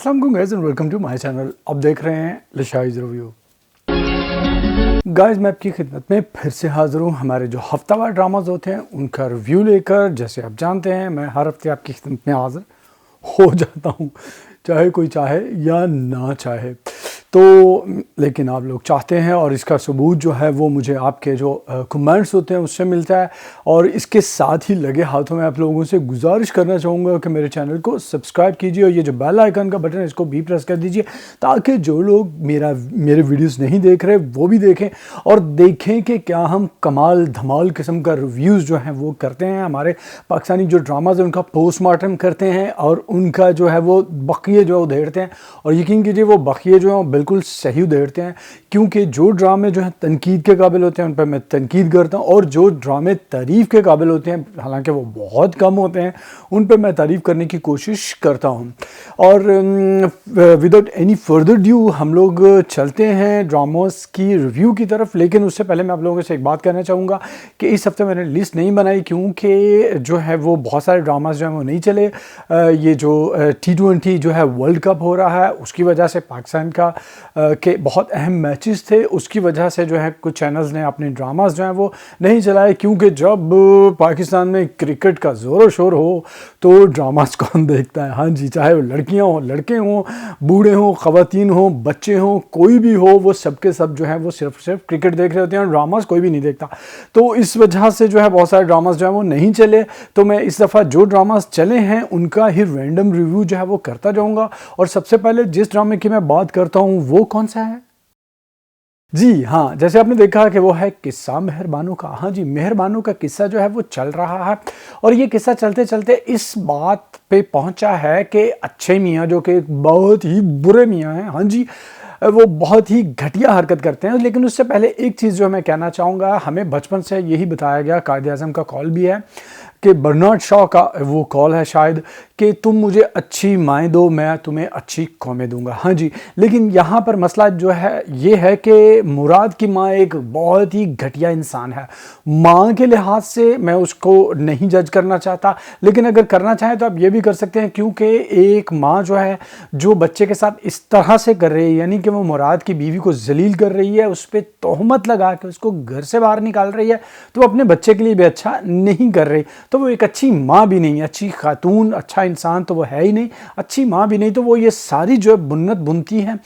अस्सलाम वालेकुम guys and welcome to my channel. आप देख रहे हैं लिशाइज रिव्यू। गाइस मैं आपकी खिदमत में फिर से हाजिर हूँ हमारे जो हफ्तावार ड्रामाज होते हैं उनका रिव्यू लेकर। जैसे आप जानते हैं मैं हर हफ्ते आपकी खिदमत में हाजिर हो जाता हूँ, चाहे कोई चाहे या ना चाहे। तो लेकिन आप लोग चाहते हैं और इसका सबूत जो है वो मुझे आपके जो कमेंट्स होते हैं उससे मिलता है। और इसके साथ ही लगे हाथों में आप लोगों से गुजारिश करना चाहूँगा कि मेरे चैनल को सब्सक्राइब कीजिए और ये जो बेल आइकन का बटन है इसको भी प्रेस कर दीजिए, ताकि जो लोग मेरे वीडियोस नहीं देख रहे वो भी देखें और देखें कि क्या हम कमाल धमाल किस्म का रिव्यूज़ जो हैं वो करते हैं। हमारे पाकिस्तानी जो ड्रामाज हैं उनका पोस्टमार्टम करते हैं और उनका जो है वो बखिए जो है उधेड़ते हैं। और यकीन कीजिए वो बखिए जो हैं बिल्कुल सही उधेड़ते हैं, क्योंकि जो ड्रामे जो हैं तनकीद के काबिल होते हैं उन पर मैं तनकीद करता हूं, और जो ड्रामे तारीफ़ के काबिल होते हैं, हालांकि वो बहुत कम होते हैं, उन पर मैं तारीफ़ करने की कोशिश करता हूं। और विदाउट एनी फर्दर ड्यू हम लोग चलते हैं ड्रामोस की रिव्यू की तरफ। लेकिन उससे पहले मैं आप लोगों से एक बात कहना चाहूँगा कि इस हफ्ते मैंने लिस्ट नहीं बनाई, क्योंकि जो है वो बहुत सारे ड्रामास जो हैं वो नहीं चले। ये जो T20 जो है वर्ल्ड कप हो रहा है उसकी वजह से पाकिस्तान का के बहुत अहम मैचेस थे, उसकी वजह से जो है कुछ चैनल्स ने अपने ड्रामास जो हैं वो नहीं चलाए। क्योंकि जब पाकिस्तान में क्रिकेट का ज़ोर शोर हो तो ड्रामास कौन देखता है। हाँ जी, चाहे वो लड़कियां हों, लड़के हों, बूढ़े हों, ख़वातीन हों, बच्चे हों, कोई भी हो, वो सब के सब जो है वो सिर्फ क्रिकेट देख रहे होते हैं और ड्रामास कोई भी नहीं देखता। तो इस वजह से जो है बहुत सारे ड्रामास जो है वो नहीं चले। तो मैं इस दफ़ा जो ड्रामास चले हैं उनका ही रैंडम रिव्यू जो है वो करता जाऊँगा। और सबसे पहले जिस ड्रामे की मैं बात करता हूँ वो कौन सा है? जी हाँ, जैसे आपने देखा कि वो है किस्सा मेहरबानों का। हाँ जी, मेहरबानों का किस्सा जो है वो चल रहा है और ये किस्सा चलते चलते इस बात पे पहुंचा है कि अच्छे मियाँ जो कि बहुत ही बुरे मियाँ हैं, हाँ जी, वो बहुत ही घटिया हरकत करते हैं। लेकिन उससे पहले एक चीज़ जो मैं कहना चाहूँगा, हमें बचपन से यही बताया गया, कायदे आज़म का कॉल भी है कि बर्नार्ड शॉ का वो कॉल है शायद, कि तुम मुझे अच्छी माएँ दो मैं तुम्हें अच्छी कौमें दूंगा। हाँ जी, लेकिन यहाँ पर मसला जो है ये है कि मुराद की माँ एक बहुत ही घटिया इंसान है। माँ के लिहाज से मैं उसको नहीं जज करना चाहता, लेकिन अगर करना चाहें तो आप ये भी कर सकते हैं, क्योंकि एक माँ जो है जो बच्चे के साथ इस तरह से कर रही है, यानी कि वो मुराद की बीवी को जलील कर रही है, उस पर तोहमत लगा के उसको घर से बाहर निकाल रही है, तो वो अपने बच्चे के लिए भी अच्छा नहीं कर रही। तो वो एक अच्छी माँ भी नहीं, अच्छी खातून, अच्छा इंसान तो वो है ही नहीं, अच्छी माँ भी नहीं। तो वो ये सारी जो है बुन्नत बुनती हैं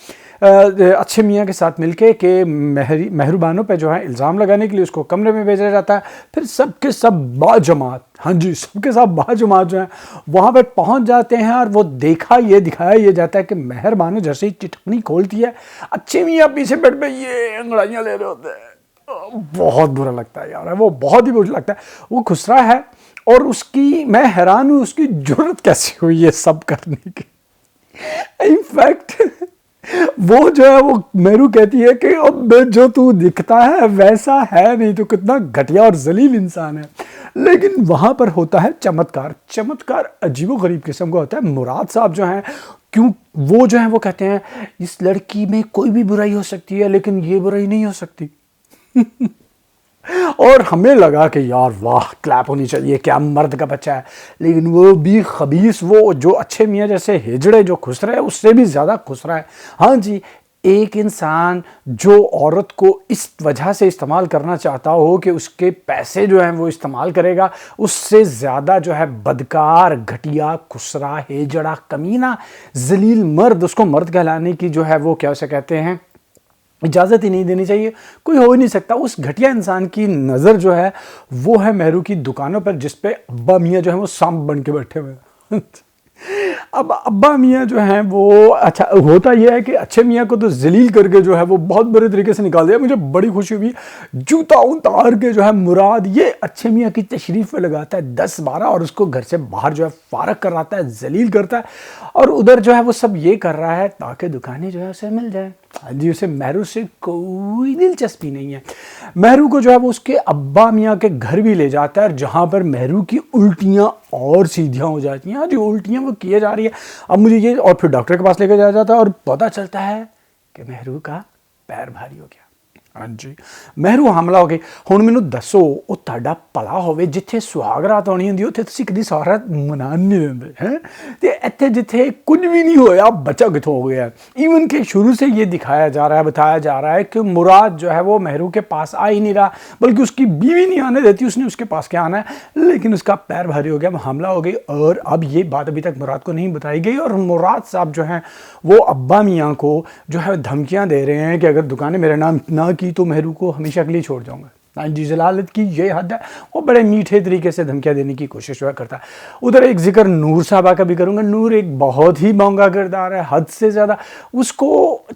अच्छे मियाँ के साथ मिलके कि मेहरबानों पे जो है इल्ज़ाम लगाने के लिए उसको कमरे में भेजा जाता है। फिर सबके सब बाजमात, हाँ जी, सबके सब बाजमात जो हैं वहाँ पे पहुँच जाते हैं और वो दिखाया ये जाता है कि मेहरबानों जैसे ही चिटकनी खोलती है, अच्छे मियाँ पीछे बैठ पे ये अंगड़ाइयाँ ले रहे होते हैं। बहुत बुरा लगता है यार, वो बहुत ही बुरा लगता है। वो खुसरा है और उसकी, मैं हैरान हूँ उसकी जुर्रत कैसे हुई ये सब करने की। इनफैक्ट वो जो है वो मेरू कहती है कि अब जो तू दिखता है वैसा है नहीं, तो कितना घटिया और जलील इंसान है। लेकिन वहां पर होता है चमत्कार अजीबोगरीब किस्म का होता है। मुराद साहब जो हैं, क्यों वो जो है वो कहते हैं इस लड़की में कोई भी बुराई हो सकती है लेकिन ये बुराई नहीं हो सकती। और हमें लगा कि यार वाह, क्लैप होनी चाहिए, क्या मर्द का बच्चा है। लेकिन वो भी खबीस, वो जो अच्छे मियाँ जैसे हिजड़े जो खुसरा है उससे भी ज़्यादा खुसरा है। हाँ जी, एक इंसान जो औरत को इस वजह से इस्तेमाल करना चाहता हो कि उसके पैसे जो हैं वो इस्तेमाल करेगा, उससे ज़्यादा जो है बदकार, घटिया, खुसरा, हिजड़ा, कमीना, जलील मर्द, उसको मर्द कहलाने की जो है वो क्या उसे कहते हैं इजाज़त ही नहीं देनी चाहिए, कोई हो ही नहीं सकता। उस घटिया इंसान की नज़र जो है वो है मेहरू की दुकानों पर, जिस पे अब्बा मियाँ जो है वो सांप बन के बैठे हुए हैं। अब अब्बा मियाँ जो हैं वो, अच्छा होता यह है कि अच्छे मियाँ को तो जलील करके जो है वो बहुत बुरे तरीके से निकाल दिया। मुझे बड़ी खुशी हुई, जूता उतार के जो है मुराद ये अच्छे मियाँ की तशरीफ़ पे लगाता है 10-12 और उसको घर से बाहर जो है फारग कराता है, जलील करता है। और उधर जो है वो सब ये कर रहा है ताकि दुकानें जो है उसे मिल जाए। हाँ जी, उसे मेहरू से कोई दिलचस्पी नहीं है। मेहरू को जो है वो उसके अब्बा मियाँ के घर भी ले जाता है, जहाँ पर मेहरू की उल्टियाँ और सीधियाँ हो जाती हैं। हाँ जी, उल्टियाँ वो किए जा रही है। अब मुझे ये, और फिर डॉक्टर के पास लेकर जाया जाता है और पता चलता है कि मेहरू का पैर भारी हो गया। हाँ जी, ਮਹਿਰੂ ਹਮਲਾ ਹੋ ਗਈ। ਹੁਣ ਮੈਨੂੰ ਦੱਸੋ, ਉਹ ਤੁਹਾਡਾ ਭਲਾ ਹੋਵੇ, ਜਿੱਥੇ ਸੁਹਾਗ ਰਾਤ ਹੋਣੀ ਹੁੰਦੀ ਉੱਥੇ ਤੁਸੀਂ ਕਦੀ ਸੁਹਾਗ ਰਾਤ ਮਨਾ ਨਹੀਂ ਦਿੰਦੇ ਹੈ, ਤੇ ਇੱਥੇ ਜਿੱਥੇ कुछ भी नहीं होया बच्चा कितों हो गया है। इवन के शुरू से ये दिखाया जा रहा है, बताया जा रहा है कि मुराद जो है वो महरू के पास आ ही नहीं रहा, बल्कि उसकी बीवी नहीं आने देती, उसने उसके पास क्या आना है, लेकिन उसका पैर भारी हो गया, हमला हो गई। और अब ये बात अभी तक मुराद को नहीं बताई गई, और मुराद साहब जो हैं वो अब्बा मियाँ को जो है धमकियाँ दे रहे हैं कि अगर दुकानें मेरे नाम ना की तो महरू को हमेशा के लिए छोड़ जाऊँगा। हाँ जी, जलालत की ये हद है। वो बड़े मीठे तरीके से धमकियाँ देने की कोशिश हुआ करता है। उधर एक जिक्र नूर साहबा का भी करूँगा। नूर एक बहुत ही महंगा किरदार है, हद से ज़्यादा। उसको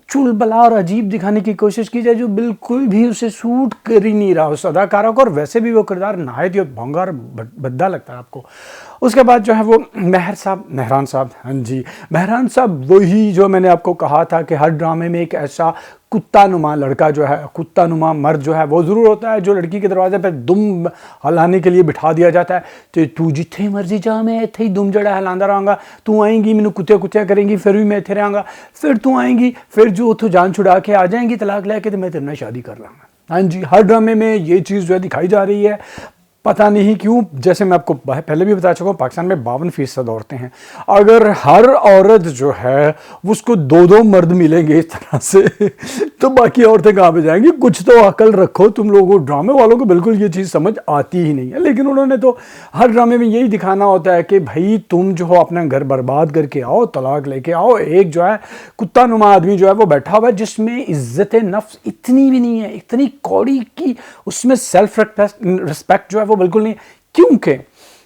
चुलबला और अजीब दिखाने की कोशिश की जाए जो बिल्कुल भी उसे सूट कर ही नहीं रहा उस अदाकारा को, और वैसे भी वो किरदार नहायत ही महंगा और भद्दा लगता है आपको। उसके बाद जो है वो मेहरान साहब, हाँ जी, मेहरान साहब वही जो मैंने आपको कहा था कि हर ड्रामे में एक ऐसा कुत्ता नुमा लड़का जो है, कुत्ता नुमा मर्द जो है वो ज़रूर होता है, जो लड़की के दरवाजे पर दुम हलाने के लिए बिठा दिया जाता है। तो तू जिथे मर्जी जा, मैं इत्थे ही दुम जड़ा हिलांदा रहांगा, तू आएंगी मैनू कुत्ते कुत्ते करेंगी, फिर भी मैं इत्थे रहांगा, फिर तू आएंगी, फिर जो उतो जान छुड़ा के आ जाएंगी तलाक लेके, तो मैं तेरे नाल शादी कर लूँगा। हाँ जी, हर ड्रामे में ये चीज़ जो है दिखाई जा रही है। पता नहीं क्यों, जैसे मैं आपको पहले भी बता चुका हूँ, पाकिस्तान में 52% औरतें हैं। अगर हर औरत जो है उसको 2-2 मर्द मिलेंगे इस तरह से तो बाकी औरतें कहाँ पे जाएंगी? कुछ तो अकल रखो तुम लोगों। ड्रामे वालों को बिल्कुल ये चीज़ समझ आती ही नहीं है, लेकिन उन्होंने तो हर ड्रामे में यही दिखाना होता है कि भाई तुम जो हो अपना घर बर्बाद करके आओ, तलाक लेके आओ। एक जो है कुत्ता नुमा आदमी जो है वो बैठा हुआ है जिसमें इज्जत नफ्स इतनी भी नहीं है, इतनी कौड़ी की उसमें सेल्फ रिस्पेक्ट जो है बिल्कुल नहीं। क्योंकि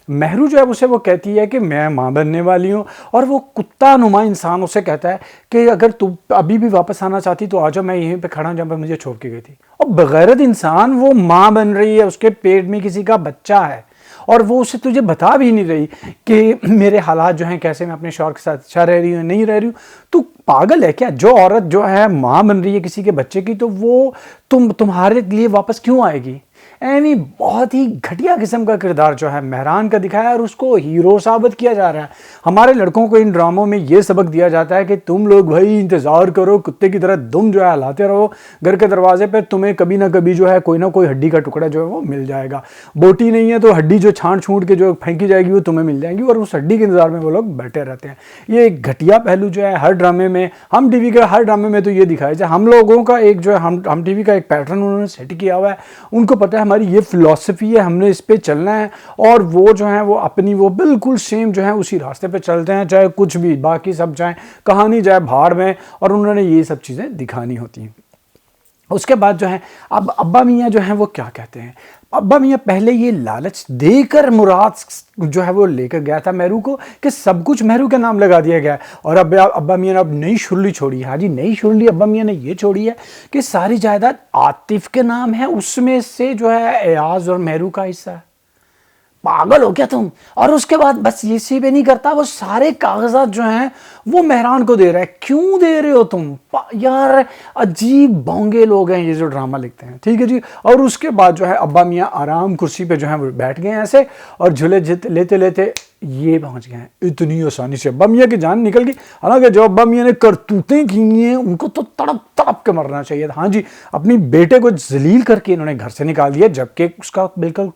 महरू जो है उसे वो कहती है कि मैं मां बनने वाली हूं, और वो कुत्ता नुमा इंसान उसे कहता है कि अगर तू अभी भी वापस आना चाहती तो आ जाओ, मैं यहीं पे खड़ा हूं जहां पे मुझे छोड़ के गई थी। और बगैरत इंसान वो मां बन रही है, उसके पेट में किसी का बच्चा है, और वो उसे तुझे बता भी नहीं रही कि मेरे हालात जो हैं कैसे, मैं अपने शौहर के साथ अच्छा रह रही हूँ नहीं रह रही हूँ। तू पागल है क्या? जो औरत जो है मां बन रही है किसी के बच्चे की, तो वो तुम्हारे लिए वापस क्यों आएगी? एनी बहुत ही घटिया किस्म का किरदार जो है मेहरान का दिखाया, और उसको हीरो साबित किया जा रहा है। हमारे लड़कों को इन ड्रामों में ये सबक दिया जाता है कि तुम लोग भाई इंतज़ार करो, कुत्ते की तरह दुम जो है हिलाते रहो, घर के दरवाजे पे तुम्हें कभी ना कभी जो है कोई ना कोई हड्डी का टुकड़ा जो है वो मिल जाएगा। बोटी नहीं है तो हड्डी जो छांट छूट के जो फेंकी जाएगी वो तुम्हें मिल जाएगी, और उस हड्डी के इंतजार में वो लोग बैठे रहते हैं। ये एक घटिया पहलू जो है हर ड्रामे में, हम टीवी के हर ड्रामे में तो ये दिखाया जाए। हम लोगों का एक जो है हम टीवी का एक पैटर्न उन्होंने सेट किया हुआ है, उनको पता है हमारी ये फिलॉसफी है, हमने इस पे चलना है, और वो जो है वो अपनी वो बिल्कुल सेम जो है उसी रास्ते पे चलते हैं, चाहे कुछ भी बाकी सब जाए कहानी जाए भाड़ में, और उन्होंने ये सब चीज़ें दिखानी होती हैं। उसके बाद जो है अब अब्बा मियाँ जो हैं वो क्या कहते हैं। अब्बा मियाँ पहले ये लालच देकर मुराद जो है वो लेकर गया था महरू को कि सब कुछ महरू के नाम लगा दिया गया है, और अब अब्बा मियाँ ने अब नई शुरली छोड़ी है। हाँ जी, नई शुरली अब्बा मियाँ ने ये छोड़ी है कि सारी जायदाद आतिफ के नाम है, उसमें से जो है एयाज और महरू का हिस्सा है। पागल हो क्या तुम? और उसके बाद बस ये सी भी नहीं करता, वो सारे कागजात जो हैं वो मेहरान को दे रहा है। क्यों दे रहे हो तुम यार? अजीब बोंगे लोग हैं ये जो ड्रामा लिखते हैं, ठीक है जी। और उसके बाद जो है अब्बा मियाँ आराम कुर्सी पे जो है वो बैठ गए ऐसे, और झूले लेते लेते ये पहुंच गए हैं इतनी आसानी से। अब्बा मियाँ की जान निकल गई। हालांकि जो अब्बा मियाँ ने करतूतें की हैं उनको तो तड़प तड़प के मरना चाहिए था। हाँ जी, अपनी बेटे को जलील करके इन्होंने घर से निकाल दिया, जबकि उसका बिल्कुल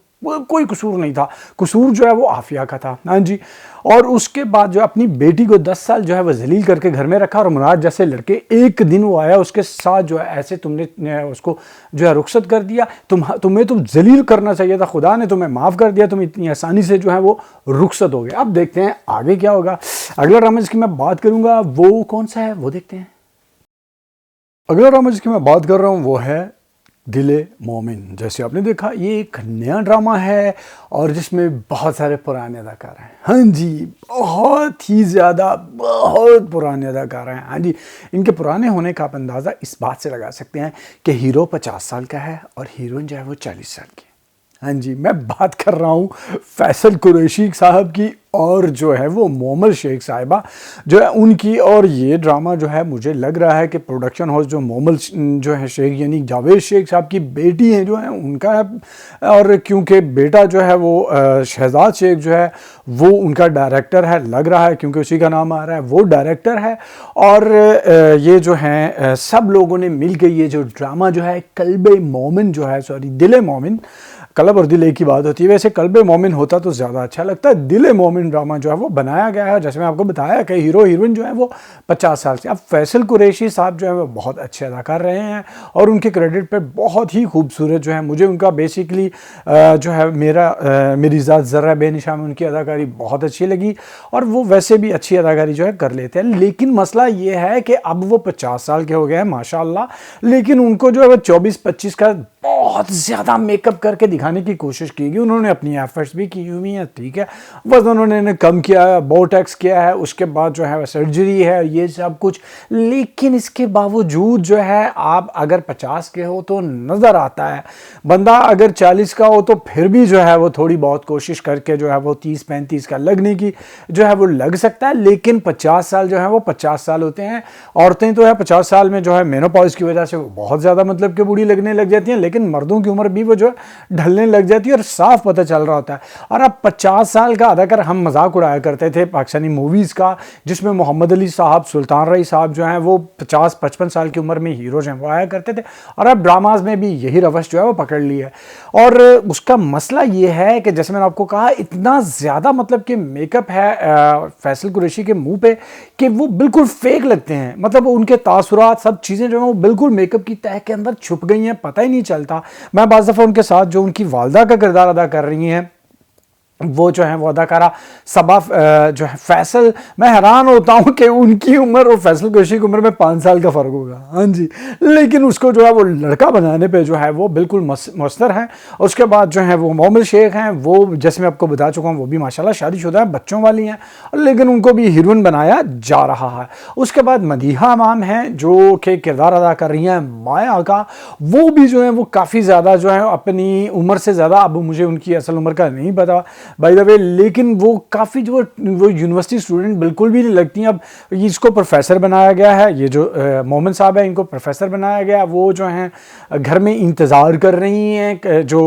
कोई कसूर नहीं था। कसूर जो है वो आफिया का था। हाँ जी, और उसके बाद जो अपनी बेटी को 10 साल जो है वो जलील करके घर में रखा, और मुराद जैसे लड़के एक दिन वो आया उसके साथ जो है ऐसे तुमने उसको जो है रुखसत कर दिया। तुम्हें जलील करना चाहिए था, खुदा ने तुम्हें माफ़ कर दिया, तुम इतनी आसानी से जो है वो रुखसत हो गए। अब देखते हैं आगे क्या होगा। अगला ड्रामा जिसकी मैं बात करूँगा वो कौन सा है वो देखते हैं। अगला ड्रामा जिसकी मैं बात कर रहा हूँ वो है दिले मोमिन। जैसे आपने देखा ये एक नया ड्रामा है, और जिसमें बहुत सारे पुराने अदाकार हैं। हाँ जी, बहुत ही ज़्यादा बहुत पुराने अदाकार हैं। हाँ जी, इनके पुराने होने का आप अंदाज़ा इस बात से लगा सकते हैं कि हीरो 50 साल का है और हीरोइन जो है वो 40 साल की। हाँ जी, मैं बात कर रहा हूँ फैसल कुरैशी साहब की और जो है वो मोमल शेख साहिबा जो है उनकी। और ये ड्रामा जो है मुझे लग रहा है कि प्रोडक्शन हाउस जो मोमल जो है शेख यानी जावेद शेख साहब की बेटी है जो है उनका है। और क्योंकि बेटा जो है वो शहजाद शेख जो है वो उनका डायरेक्टर है, लग रहा है क्योंकि उसी का नाम आ रहा है, वो डायरेक्टर है। और ये जो है सब लोगों ने मिल के ये जो ड्रामा जो है कल्बे मोमिन जो है, सॉरी दिले मोमिन, कलब और दिल एक ही बात होती है, वैसे कल्बे मोमिन होता तो ज़्यादा अच्छा लगता है। दिले मोमिन ड्रामा जो है वो बनाया गया है, जैसे मैं आपको बताया कि हीरो हीरोइन जो है वो 50 साल से। अब फैसल कुरैशी साहब जो है वो बहुत अच्छे अदा कर रहे हैं और उनके क्रेडिट पे बहुत ही खूबसूरत जो है मुझे उनका बेसिकली जो है मेरी ज़ात ज़र्रा बेनिशा में उनकी अदाकारी बहुत अच्छी लगी। और वो वैसे भी अच्छी अदाकारी जो है कर लेते हैं, लेकिन मसला ये है कि अब वो 50 साल के हो गए हैं माशाल्लाह, लेकिन उनको जो है वो 24-25 का बहुत ज़्यादा मेकअप करके दिखाने की कोशिश की गई। उन्होंने अपनी एफर्ट्स भी की हुई हैं, ठीक है, वजन उन्होंने कम किया है, बोटैक्स किया है, उसके बाद जो है सर्जरी है, ये सब कुछ। लेकिन इसके बावजूद जो है आप अगर 50 के हो तो नज़र आता है, बंदा अगर 40 का हो तो फिर भी जो है वो थोड़ी बहुत कोशिश करके जो है वो 30-35 का लगने की जो है वो लग सकता है। लेकिन 50 साल जो है वो 50 साल होते हैं। औरतें तो है 50 साल में जो है मेनोपॉज की वजह से वो बहुत ज़्यादा मतलब कि बूढ़ी लगने लग जाती हैं, लेकिन मर्दों की उम्र भी वो जो है ढलने लग जाती है और साफ पता चल रहा होता है। और अब 50 साल का अदाकार, हम मजाक उड़ाया करते थे पाकिस्तानी मूवीज़ का जिसमें मोहम्मद अली साहब, सुल्तान रई साहब जो हैं वो 50-55 साल की उम्र में हीरोज हैं वो आया करते थे, और अब ड्रामाज में भी यही रवश जो है वो पकड़ ली है। और उसका मसला ये है कि जैसे मैंने आपको कहा इतना ज़्यादा मतलब कि मेकअप है फैसल कुरैशी के मुंह पे कि वो बिल्कुल फेक लगते हैं, मतलब उनके तासुरात सब चीज़ें जो है वो बिल्कुल मेकअप की तह के अंदर छुप गई हैं, पता ही नहीं चलता। मैं बाज़ दफ़ा उनके साथ जो उनकी वालदा का किरदार अदा कर रही हैं वो जो है वो अदाकारा सबा जो है फैसल, मैं हैरान होता हूँ कि उनकी उम्र और फैसल कुरैशी की उम्र में 5 साल का फ़र्क होगा, हाँ जी, लेकिन उसको जो है वो लड़का बनाने पे जो है वो बिल्कुल मस्तर है। और उसके बाद जो है वो मोमिल शेख हैं, वो जैसे मैं आपको बता चुका हूँ वो भी माशाल्लाह शादीशुदा है, बच्चों वाली हैं, लेकिन उनको भी हीरोइन बनाया जा रहा है। उसके बाद मदीहा इमाम हैं जो कि किरदार अदा कर रही हैं माया का, वो भी जो है वो काफ़ी ज़्यादा जो है अपनी उम्र से ज़्यादा, अब मुझे उनकी असल उम्र का नहीं पता बाय द वे, लेकिन वो काफ़ी जो वो यूनिवर्सिटी स्टूडेंट बिल्कुल भी नहीं लगती हैं। अब इसको प्रोफेसर बनाया गया है, ये जो मोमिन साहब है इनको प्रोफेसर बनाया गया, वो जो हैं घर में इंतज़ार कर रही हैं, जो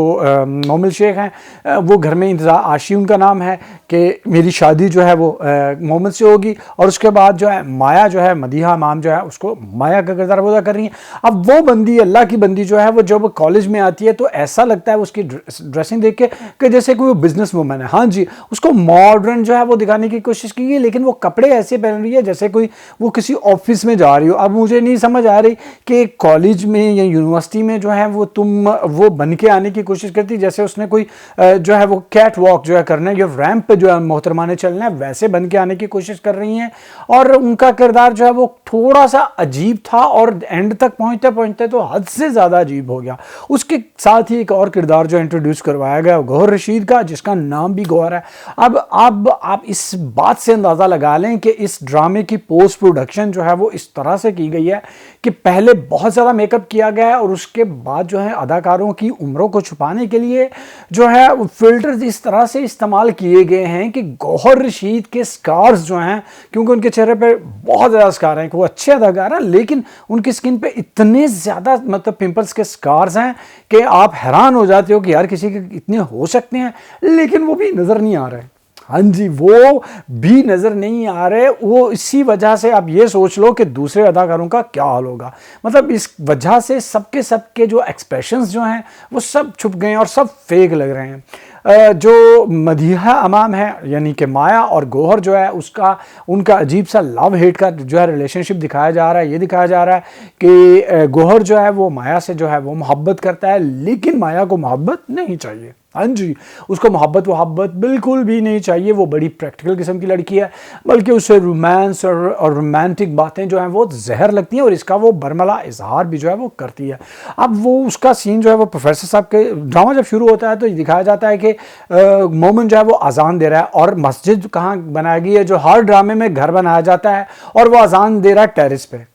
मोमिल शेख हैं वो घर में इंतज़ार, आशी उनका नाम है, कि मेरी शादी जो है वो मोमिल से होगी। और उसके बाद जो है माया जो है, मदीहा इमाम जो है उसको माया का किरदार अदा कर रही हैं। अब वो बंदी, अल्लाह की बंदी जो है वो जब कॉलेज में आती है तो ऐसा लगता है उसकी ड्रेसिंग देख के कि जैसे कोई बिजनेस वूमन है, हाँ जी, उसको मॉडर्न जो है वो दिखाने की कोशिश की है, लेकिन वो कपड़े ऐसे पहन रही है जैसे कोई वो किसी ऑफिस में जा रही हो। अब मुझे नहीं समझ आ रही कि कॉलेज में या यूनिवर्सिटी में जो है वो तुम वो बन के आने की कोशिश करती जैसे उसने कोई जो है वो कैट वॉक जो है करना है या रैंप पे जो है मोहतरमा ने चलना है, वैसे बन के आने की कोशिश कर रही हैं। और उनका किरदार जो है वो थोड़ा सा अजीब था और एंड तक पहुंचते पहुंचते तो हद से ज़्यादा अजीब हो गया। उसके साथ ही एक और किरदार जो इंट्रोड्यूस करवाया गया गौहर रशीद का, जिसका नाम भी गौहर है। अब आप इस बात से अंदाज़ा लगा लें कि इस ड्रामे की पोस्ट प्रोडक्शन जो है वो इस तरह से की गई है कि पहले बहुत ज़्यादा मेकअप किया गया है और उसके बाद जो है अदाकारों की उम्रों को छुपाने के लिए जो है फिल्टर्स इस तरह से इस्तेमाल किए गए हैं कि गौहर रशीद के स्कार्स जो हैं, क्योंकि उनके चेहरे पे बहुत ज़्यादा स्कार हैं, वो अच्छे अदाकार हैं, लेकिन उनकी स्किन पे इतने ज़्यादा मतलब पिंपल्स के स्कार्स हैं कि आप हैरान हो जाते हो कि यार किसी के इतने हो सकते हैं, लेकिन वो भी नज़र नहीं आ रहे। हाँ जी, वो भी नज़र नहीं आ रहे। वो इसी वजह से आप ये सोच लो कि दूसरे अदाकारों का क्या हाल होगा। मतलब इस वजह से सबके जो एक्सप्रेशंस जो हैं वो सब छुप गए हैं और सब फेक लग रहे हैं। जो मदीहा इमाम है यानी कि माया और गौहर जो है उसका उनका अजीब सा लव हेट का जो है रिलेशनशिप दिखाया जा रहा है। ये दिखाया जा रहा है कि गौहर जो है वो माया से जो है वो मोहब्बत करता है, लेकिन माया को मोहब्बत नहीं चाहिए। हाँ जी, उसको मोहब्बत बिल्कुल भी नहीं चाहिए। वो बड़ी प्रैक्टिकल किस्म की लड़की है, बल्कि उसे रोमांस और रोमांटिक बातें जो हैं वो जहर लगती हैं और इसका वो बरमला इजहार भी जो है वो करती है। अब वो उसका सीन जो है वो प्रोफेसर साहब के ड्रामा जब शुरू होता है तो दिखाया जाता है कि मोमिन जो है वो अजान दे रहा है, और मस्जिद कहाँ बनाई गई है, जो हर ड्रामे में घर बनाया जाता है, और वो अजान दे रहा है टेरिस पे।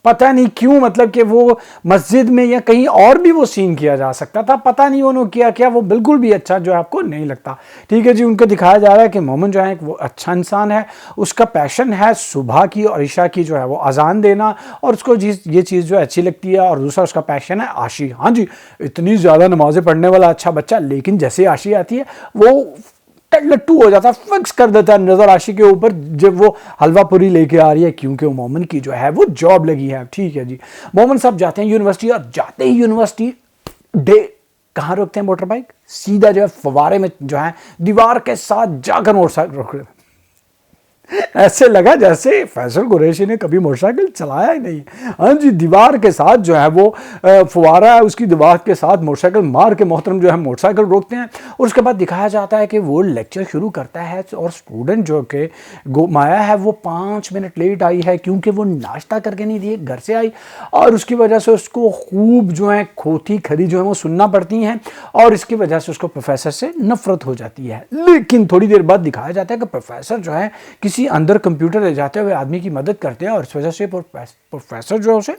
पता नहीं क्यों, मतलब कि वो मस्जिद में या कहीं और भी वो सीन किया जा सकता था, पता नहीं उन्होंने किया क्या, वो बिल्कुल भी अच्छा जो है आपको नहीं लगता। ठीक है जी, उनको दिखाया जा रहा है कि मोमिन जो है वो अच्छा इंसान है, उसका पैशन है सुबह की और ईशा की जो है वो अजान देना, और उसको ये चीज़ जो है अच्छी लगती है। और दूसरा उसका पैशन है आशी। हाँ जी, इतनी ज़्यादा नमाजें पढ़ने वाला अच्छा बच्चा, लेकिन जैसे आशी आती है वो लट्टू हो जाता, फिक्स कर देता है नजर आशी के ऊपर जब वो हलवा पूरी लेके आ रही है, क्योंकि वो मोमिन की जो है वो जॉब लगी है। ठीक है जी, मोमिन साहब जाते हैं यूनिवर्सिटी, और जाते ही यूनिवर्सिटी डे कहाँ रोकते हैं मोटर बाइक, सीधा जो है फवारे में जो है दीवार के साथ जाकर मोटरसाइकिल रोक रहे। ऐसे लगा जैसे फैसल कुरैशी ने कभी मोटरसाइकिल चलाया ही नहीं। हाँ जी, दीवार के साथ जो है वो फुवारा है, उसकी दीवार के साथ मोटरसाइकिल मार के मोहतरम जो है मोटरसाइकिल रोकते हैं। और उसके बाद दिखाया जाता है कि वो लेक्चर शुरू करता है, और स्टूडेंट जो कि माया है वो 5 मिनट लेट आई है, क्योंकि वो नाश्ता करके नहीं दिए, घर से आई, और उसकी वजह से उसको खूब जो है खोती खरी जो है वो सुनना पड़ती हैं, और इसकी वजह से उसको प्रोफेसर से नफरत हो जाती है। लेकिन थोड़ी देर बाद दिखाया जाता है कि प्रोफेसर जो है किसी अंदर कंप्यूटर ले जाते हुए आदमी की मदद करते हैं, और इस वजह से प्रोफेसर जो है उसे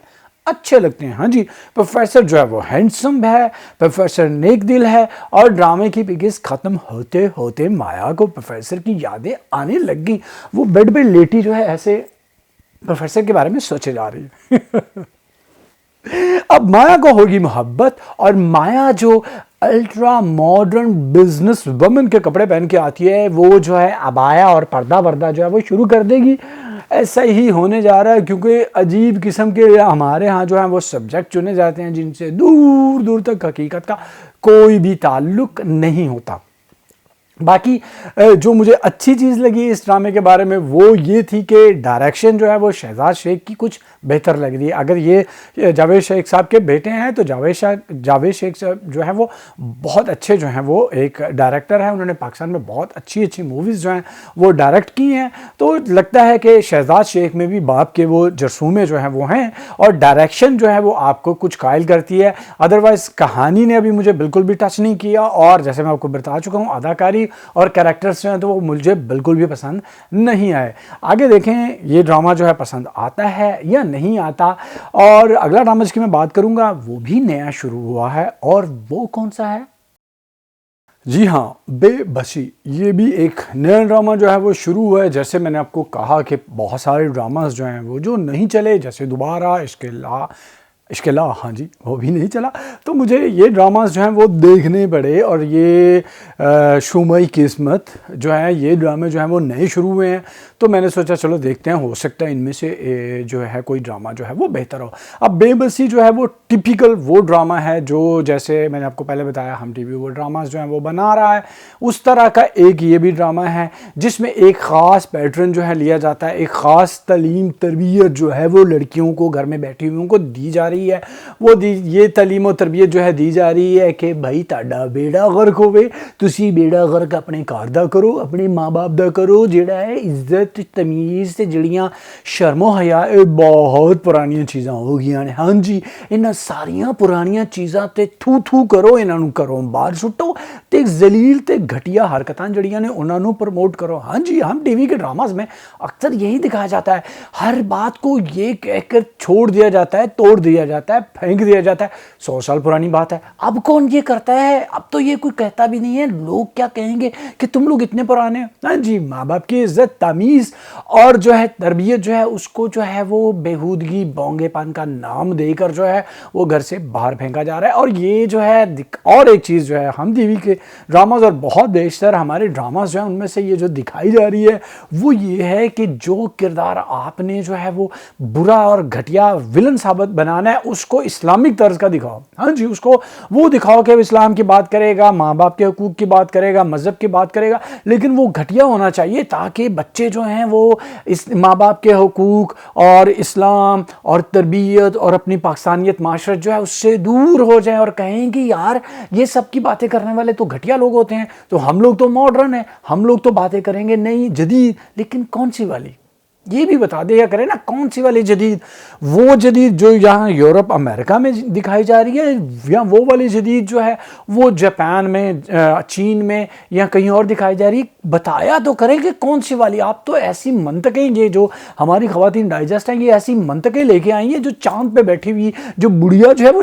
अच्छे लगते हैं। हाँ जी, प्रोफेसर जो है वो हैंडसम है, प्रोफेसर नेक दिल है, और ड्रामे की बिगिस खत्म होते होते माया को प्रोफेसर की यादें आने लग गई। वो बेड पे लेटी जो है ऐसे प्रोफेसर के बारे में सोचे जा रही है। अब माया को होगी मोहब्बत, और माया जो अल्ट्रा मॉडर्न बिजनेस वुमन के कपड़े पहन के आती है, वो जो है अबाया और पर्दा वर्दा जो है वो शुरू कर देगी। ऐसा ही होने जा रहा है, क्योंकि अजीब किस्म के हमारे यहाँ जो है वो सब्जेक्ट चुने जाते हैं जिनसे दूर दूर तक हकीकत का कोई भी ताल्लुक नहीं होता। बाकी जो मुझे अच्छी चीज़ लगी इस ड्रामे के बारे में वो ये थी कि डायरेक्शन जो है वो शहजाद शेख की कुछ बेहतर लग रही है। अगर ये जावेद शेख साहब के बेटे हैं, तो जावेद शेख साहब जो है वो बहुत अच्छे जो हैं वो एक डायरेक्टर है, उन्होंने पाकिस्तान में बहुत अच्छी अच्छी मूवीज़ जो हैं वो डायरेक्ट की हैं। तो लगता है कि शहजाद शेख में भी बाप के वो जरसूमे जो हैं वो हैं, और डायरेक्शन जो है वो आपको कुछ कायल करती है। अदरवाइज़ कहानी ने अभी मुझे बिल्कुल भी टच नहीं किया, और जैसे मैं आपको बता चुका हूँ अदाकारी और कैरेक्टर्स जो हैं तो वो मुझे बिल्कुल भी पसंद नहीं आए। आगे देखें ये ड्रामा जो है पसंद आता है या नहीं आता। और अगला ड्रामा जिसकी मैं बात करूंगा वो भी नया शुरू हुआ है, और वो कौन सा है? जी हाँ, बेबसी। ये भी एक नया ड्रामा जो है वो शुरू हुआ है। जैसे मैंने आपको कहा कि बहुत सारे ड्रामास जो हैं वो जो नहीं चले, जैसे दोबारा इश्क़ ला, हाँ जी, वो भी नहीं चला, तो मुझे ये ड्रामास जो हैं वो देखने पड़े। और ये शुमाई किस्मत जो है, ये ड्रामे जो हैं वो नए शुरू हुए हैं, तो मैंने सोचा चलो देखते हैं, हो सकता है इनमें से जो है कोई ड्रामा जो है वो बेहतर हो। अब बेबसी जो है वो टिपिकल वो ड्रामा है जो, जैसे मैंने आपको पहले बताया, हम टीवी वो ड्रामास जो हैं वो बना रहा है, उस तरह का एक ये भी ड्रामा है जिसमें एक ख़ास पैटर्न जो है लिया जाता है, एक ख़ास तालीम तरबियत जो है वो लड़कियों को घर में बैठी हुई को दी जा रही है। ये तालीम और तरबियत जो है दी जा रही है कि भाई ताड़ा बेड़ा गर्क होवे, तुसी बेड़ा गर्क अपने घर दा करो, अपने माँ बाप दा करो, जेड़ा है इज्जत तमीज़ ते जड़ियाँ शर्मो हया बहुत पुरानियां चीज़ां हो गई ने। हाँ जी, इन्हां सारियां पुरानियां चीज़ां ते थू थू करो, इन्हों घरों बाहर सुट्टो, ते जलील ते घटिया हरकतां जड़ियां ने उन्होंने प्रमोट करो। हाँ जी, हम टीवी के ड्रामास में अक्सर यही दिखाया जाता है, हर बात को ये कहकर छोड़ दिया जाता है, तोड़ दिया जाता है, फेंक दिया जाता है, 100 साल पुरानी बात है, अब कौन ये करता है, अब तो ये कोई कहता भी नहीं है, लोग क्या कहेंगे कि तुम लोग इतने पुराने। हाँ जी, माँ बाप की इज्जत तमीज़ और जो है तरबियत जो है उसको जो है वो बेहूदगी बोंगेपन का नाम देकर जो है वो घर से बाहर फेंका जा रहा है। और ये जो है और एक चीज़ जो है हम टीवी के ड्रामास और बहुत बेशतर हमारे ड्रामास जो है उनमें से ये जो दिखाई जा रही है वो ये है कि जो किरदार आपने जो है वो बुरा और घटिया विलन साबित बनाना है उसको इस्लामिक तर्ज का दिखाओ। हाँ जी, उसको वो दिखाओ कि इस्लाम की बात करेगा, माँ बाप के हकूक़ की बात करेगा, मज़हब की बात करेगा, लेकिन वो घटिया होना चाहिए ताकि बच्चे जो हैं वो इस माँ बाप के हकूक़ और इस्लाम और तरबियत और अपनी पाकिस्तानियत माशरत जो है उससे दूर हो जाए और कहें कि यार ये सब की बातें करने वाले तो घटिया लोग होते हैं, तो हम लोग तो मॉडर्न हैं, हम लोग तो बातें करेंगे नई जदीद, लेकिन कौन सी वाली? ये भी बता दिया करें ना कौन सी वाली जदीद, वो जदीद जो यहाँ यूरोप अमेरिका में दिखाई जा रही है, या वो वाली जदीद जो है वो जापान में, चीन में या कहीं और दिखाई जा रही है। बताया तो करें कि कौन सी वाली। आप तो ऐसी मंतकें, ये जो हमारी ख़वातीन डाइजेस्ट हैं, ये ऐसी मंतकें लेके आई हैं जो चांद पे बैठी हुई जो बुढ़िया जो है वो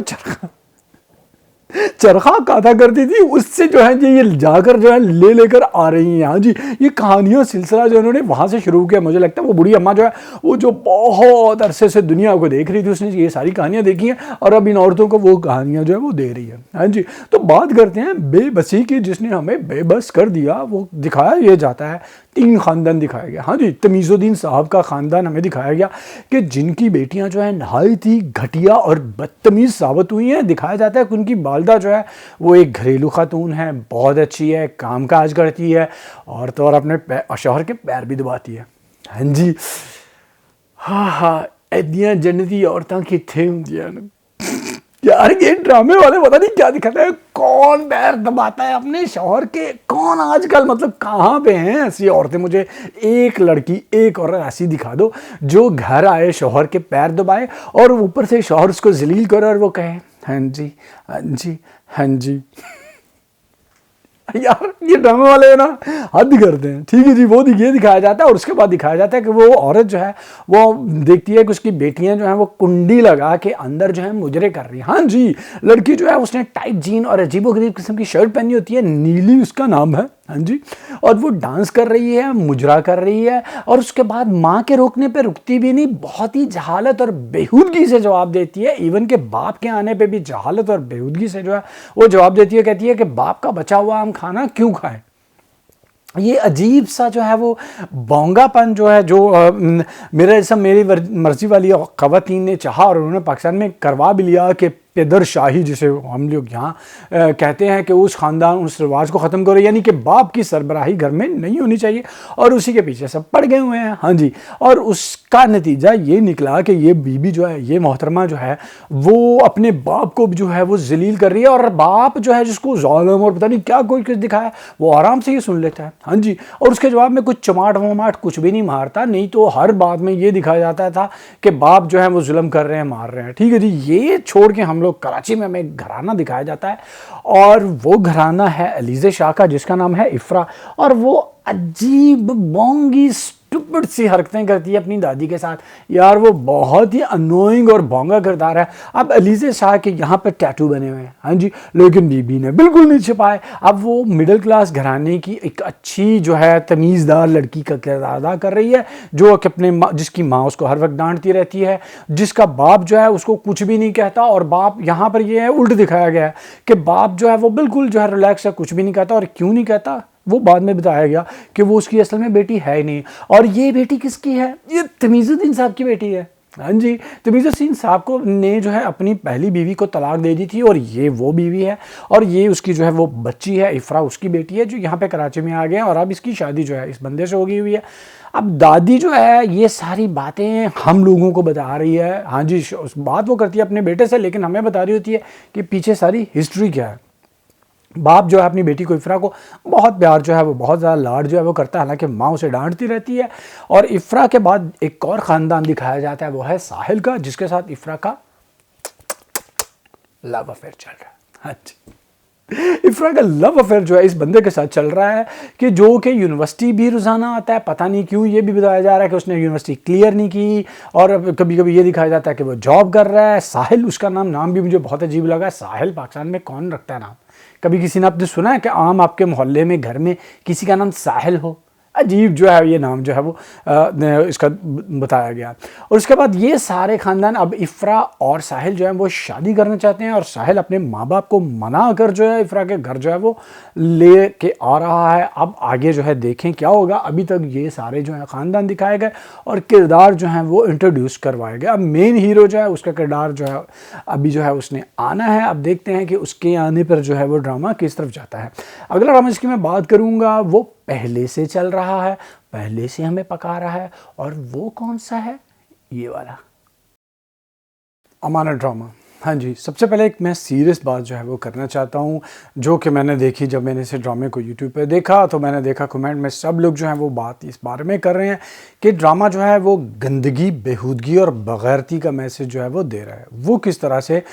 चरखा काटा करती थी, उससे जो है ये जाकर जो है ले लेकर आ रही हैं। हाँ जी, ये कहानियों सिलसिला जो उन्होंने वहाँ से शुरू किया। मुझे लगता है वो बूढ़ी अम्मा जो है वो जो बहुत अरसे से दुनिया को देख रही थी, उसने ये सारी कहानियाँ देखी हैं और अब इन औरतों को वो कहानियाँ जो है वो दे रही है। हाँ जी, तो बात करते हैं बेबसी की, जिसने हमें बेबस कर दिया। वो दिखाया ये जाता है, 3 ख़ानदान दिखाया गया। हाँ जी, तमीज़ुद्दीन साहब का ख़ानदान हमें दिखाया गया कि जिनकी बेटियां जो है नहायत ही घटिया और बदतमीज़ साबित हुई हैं। दिखाया जाता है कि उनकी वालदा जो है वो एक घरेलू खातून है, बहुत अच्छी है, काम काज करती है और तो और अपने शौहर के पैर भी दबाती है। हाँ जी, हाँ हाँ, ऐदियां जन्नती औरतां कित्थे हुंदियां ने। यार ये ड्रामे वाले पता नहीं क्या दिखाते हैं, कौन पैर दबाता है अपने शौहर के, कौन आजकल, मतलब कहाँ पे हैं ऐसी औरतें। मुझे एक लड़की, एक औरत ऐसी दिखा दो जो घर आए, शौहर के पैर दबाए और ऊपर से शौहर उसको जलील करे और वो कहे हाँ जी हाँ जी हाँ जी। यार ये ड्रामे वाले है ना, हद करते हैं। ठीक है जी, वो ये दिखाया जाता है और उसके बाद दिखाया जाता है कि वो औरत जो है वो देखती है कि उसकी बेटियां जो हैं वो कुंडी लगा के अंदर जो है मुजरे कर रही हैं। हाँ जी, लड़की जो है उसने टाइट जीन और अजीबोगरीब किस्म की शर्ट पहनी होती है, नीली उसका नाम है। हाँ जी, और वो डांस कर रही है, मुजरा कर रही है और उसके बाद माँ के रोकने पे रुकती भी नहीं, बहुत ही जहालत और बेहूदगी से जवाब देती है। इवन के बाप के आने पे भी जहालत और बेहूदगी से जो है वो जवाब देती है। कहती है कि बाप का बचा हुआ हम खाना क्यों खाएं। ये अजीब सा जो है वो बोंगापन जो है, जो मेरा जैसा मेरी मर्जी वाली ख़वातीन ने चाहा और उन्होंने पाकिस्तान में करवा भी लिया कि पेदर शाही, जिसे हम लोग यहाँ कहते हैं, कि उस ख़ानदान, उस रिवाज को ख़त्म करो, यानी कि बाप की सरबराही घर में नहीं होनी चाहिए और उसी के पीछे सब पड़ गए हुए हैं। हाँ जी, और उसका नतीजा ये निकला कि ये बीबी जो है, ये मोहतरमा जो है वो अपने बाप को जो है वो जलील कर रही है और बाप जो है जिसको ज़ालिम और पता नहीं क्या कोई कुछ दिखाया, वो आराम से ये सुन लेता है। हाँ जी, और उसके जवाब में कुछ चमाट वमाट कुछ भी नहीं मारता। नहीं तो हर बात में ये दिखाया जाता था कि बाप जो है वो जुल्म कर रहे हैं, मार रहे हैं। ठीक है जी, ये छोड़ के हम लोग कराची में हमें एक घराना दिखाया जाता है और वो घराना है अलीज़े शाह का, जिसका नाम है इफ्रा। और वो अजीब बोंगी स्टूपिड सी हरकतें करती है अपनी दादी के साथ। यार वो बहुत ही अनोइंग और भोंगा किरदार है। अब अलीज़े शाह के यहाँ पर टैटू बने हुए हैं। हाँ जी, लेकिन बीबी ने बिल्कुल नहीं छिपाए। अब वो मिडिल क्लास घराने की एक अच्छी जो है तमीज़दार लड़की का किरदार अदा कर रही है, जो कि अपने जिसकी माँ उसको हर वक्त डांटती रहती है, जिसका बाप जो है उसको कुछ भी नहीं कहता। और बाप यहाँ पर ये है उल्ट दिखाया गया है कि बाप जो है वो बिल्कुल जो है रिलैक्स है, कुछ भी नहीं कहता। और क्यों नहीं कहता वो बाद में बताया गया कि वो उसकी असल में बेटी है ही नहीं। और ये बेटी किसकी है? ये तमीज़ुद्दीन साहब की बेटी है। हाँ जी, तमीज़ुद्दीन साहब को ने जो है अपनी पहली बीवी को तलाक दे दी थी और ये वो बीवी है और ये उसकी जो है वो बच्ची है, इफ्रा उसकी बेटी है, जो यहाँ पे कराची में आ गए और अब इसकी शादी जो है इस बंदे से हो गई हुई है। अब दादी जो है ये सारी बातें हम लोगों को बता रही है। हाँ जी, बात वो करती है अपने बेटे से, लेकिन हमें बता रही होती है कि पीछे सारी हिस्ट्री क्या है। बाप जो है अपनी बेटी को, इफ्रा को बहुत प्यार जो है वो, बहुत ज़्यादा लाड जो है वो करता है, हालांकि माँ उसे डांटती रहती है। और इफ्रा के बाद एक और ख़ानदान दिखाया जाता है, वो है साहिल का, जिसके साथ इफ्रा का लव अफेयर चल रहा है। हाँ जी, इफ्रा का लव अफेयर जो है इस बंदे के साथ चल रहा है कि जो कि यूनिवर्सिटी भी रोज़ाना आता है। पता नहीं क्यों ये भी बताया जा रहा है कि उसने यूनिवर्सिटी क्लियर नहीं की। और कभी कभी ये दिखाया जाता है कि वो जॉब कर रहा है। साहिल उसका नाम भी मुझे बहुत अजीब लगा। साहिल पाकिस्तान में कौन रखता है नाम? कभी किसी ने आपने सुना है कि आम आपके मोहल्ले में घर में किसी का नाम साहिल हो? अजीब जो है ये नाम जो है वो इसका बताया गया। और उसके बाद ये सारे ख़ानदान, अब इफ्रा और साहिल जो है वो शादी करना चाहते हैं और साहिल अपने माँ बाप को मना कर जो है इफ्रा के घर जो है वो ले के आ रहा है। अब आगे जो है देखें क्या होगा। अभी तक ये सारे जो है ख़ानदान दिखाए गए और किरदार जो है वो इंट्रोड्यूस करवाए गए। अब मेन हीरो जो है उसका किरदार जो है अभी जो है उसने आना है। अब देखते हैं कि उसके आने पर जो है वो ड्रामा किस तरफ जाता है। अगला ड्रामा जिसकी मैं बात करूँगा वो पहले से चल रहा है, पहले से हमें पका रहा है। और वो कौन सा है? ये वाला अमानत ड्रामा। हाँ जी, सबसे पहले एक मैं सीरियस बात जो है वो करना चाहता हूँ, जो कि मैंने देखी जब मैंने इस ड्रामे को यूट्यूब पे देखा, तो मैंने देखा कमेंट में सब लोग जो हैं वो बात इस बारे में कर रहे हैं कि ड्रामा जो है वो गंदगी, बेहूदगी और बग़ैरती का मैसेज जो है वो दे रहा है। वो किस तरह से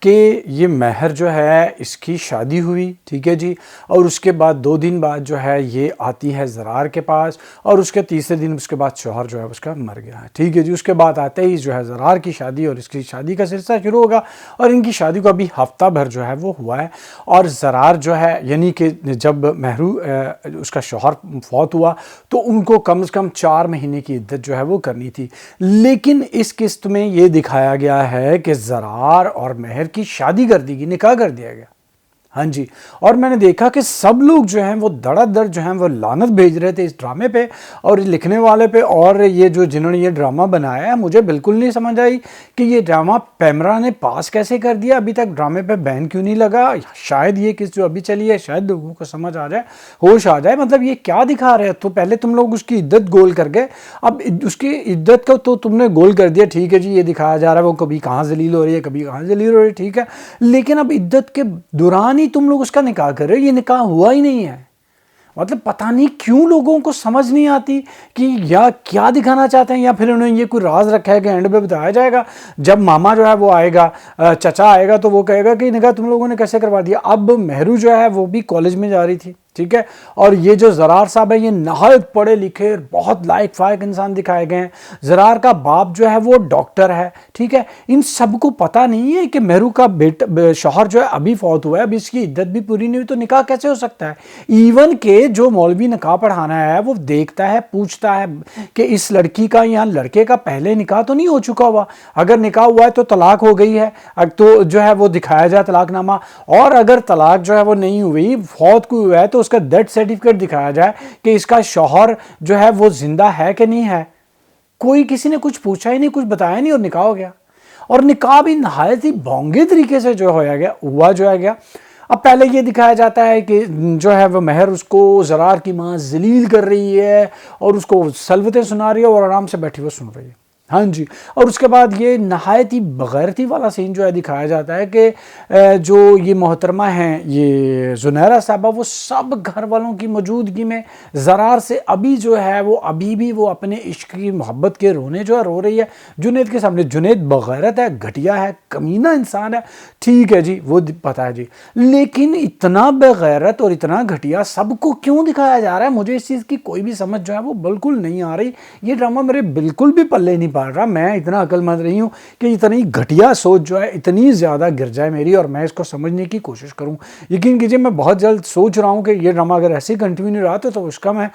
कि ये महर जो है इसकी शादी हुई, ठीक है जी, और उसके बाद 2 दिन बाद जो है ये आती है ज़रार के पास, और उसके तीसरे दिन उसके बाद शौहर जो है उसका मर गया है, ठीक है जी। उसके बाद आते ही जो है ज़रार की शादी और इसकी शादी का सिलसिला शुरू होगा, और इनकी शादी को अभी हफ्ता भर जो है वो हुआ है। और ज़रार जो है यानी कि जब महरू उसका शौहर फौत हुआ तो उनको कम से कम 4 महीने की इद्दत जो है वो करनी थी, लेकिन इस किस्त में ये दिखाया गया है कि ज़रार और महर की शादी कर दी गई, निकाह कर दिया गया। हाँ जी, और मैंने देखा कि सब लोग जो हैं वो धड़ाधड़ जो हैं वो लानत भेज रहे थे इस ड्रामे पे और लिखने वाले पे, और ये जो जिन्होंने ये ड्रामा बनाया है, मुझे बिल्कुल नहीं समझ आई कि ये ड्रामा पैमरा ने पास कैसे कर दिया। अभी तक ड्रामे पे बैन क्यों नहीं लगा? शायद ये किस जो अभी चली है शायद लोगों को समझ आ जाए, होश आ जाए, मतलब ये क्या दिखा रहे हैं। तो पहले तुम लोग उसकी इद्दत गोल कर गए, अब उसकी इद्दत को तो तुमने गोल कर दिया, ठीक है जी, ये दिखाया जा रहा है वो कभी कहाँ जलील हो रही है, कभी कहाँ जलील हो रही है, ठीक है, लेकिन अब इद्दत के दौरान तुम लोग उसका निकाह कर रहे हो, ये निकाह हुआ ही नहीं है। मतलब पता नहीं क्यों लोगों को समझ नहीं आती कि या क्या दिखाना चाहते हैं, या फिर उन्होंने ये कोई राज रखा है कि एंड पे बताया जाएगा जब मामा जो है वो आएगा, चचा आएगा, तो वो कहेगा कि निकाह तुम लोगों ने कैसे करवा दिया। अब महरू जो है वो भी कॉलेज में जा रही थी, ठीक है, और ये जो ज़रार साहब है ये नहायत पढ़े लिखे बहुत लायक फायक इंसान दिखाए गए हैं। ज़रार का बाप जो है वो डॉक्टर है, ठीक है। इन सबको पता नहीं है कि महरू का बेटा शौहर जो है अभी फौत हुआ है, अभी इसकी इद्दत भी पूरी नहीं हुई, तो निकाह कैसे हो सकता है। इवन के जो मौलवी निकाह पढ़ाना है वो देखता है, पूछता है कि इस लड़की का या लड़के का पहले निकाह तो नहीं हो चुका हुआ, अगर निकाह हुआ है तो तलाक हो गई है, तो जो है वो दिखाया जाए तलाकनामा, और अगर तलाक जो है वो नहीं हुई, फौत को हुआ है, तो उसका डेथ सर्टिफिकेट दिखाया जाए कि इसका शौहर जो है वो जिंदा है कि नहीं है। कोई किसी ने कुछ पूछा ही नहीं, कुछ बताया नहीं, और निकाह हो गया, और निकाह भी नहायत ही भोंगे तरीके से जो हुआ जो है गया। अब पहले ये दिखाया जाता है कि जो है वो महर उसको ज़रार की माँ जलील कर रही है और उसको सलवतें सुना रही है और आराम से बैठी वो सुन रही है, हाँ जी। और उसके बाद ये नहायत ही बग़ैरती वाला सीन जो है दिखाया जाता है कि जो ये मोहतरमा हैं ये जुनैरा साहबा, वो सब घर वालों की मौजूदगी में ज़रार से अभी जो है वो अभी भी वो अपने इश्क की मोहब्बत के रोने जो है रो रही है जुनैद के सामने। जुनैद बग़ैरत है, घटिया है, कमीना इंसान है, ठीक है जी, वो पता है जी, लेकिन इतना बेगैरत और इतना घटिया सबको क्यों दिखाया जा रहा है, मुझे इस चीज़ की कोई भी समझ जो है वो बिल्कुल नहीं आ रही। ये ड्रामा मेरे बिल्कुल भी पल्ले नहीं पड़ रहा। मैं इतना अक्लमंद नहीं हूँ कि इतनी घटिया सोच जो है इतनी ज़्यादा गिर जाए मेरी और मैं इसको समझने की कोशिश करूँ। यकीन कीजिए मैं बहुत जल्द सोच रहा हूँ कि ये ड्रामा अगर ऐसे ही कंटिन्यू नहीं रहा तो उसका मैं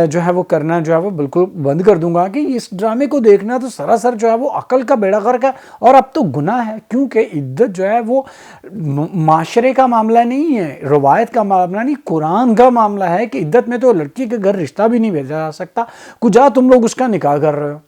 जो है वो करना जो है वो बिल्कुल बंद कर दूंगा कि इस ड्रामे को देखना तो सरासर जो है वो अकल का बेड़ा गर्क है, और अब तो गुनाह है, क्योंकि इद्दत जो है वो माशरे का मामला नहीं है, रवायत का मामला नहीं, कुरान का मामला है कि इद्दत में तो लड़की के घर रिश्ता भी नहीं भेजा जा सकता, कुछ तुम लोग उसका निकाह कर रहे हो।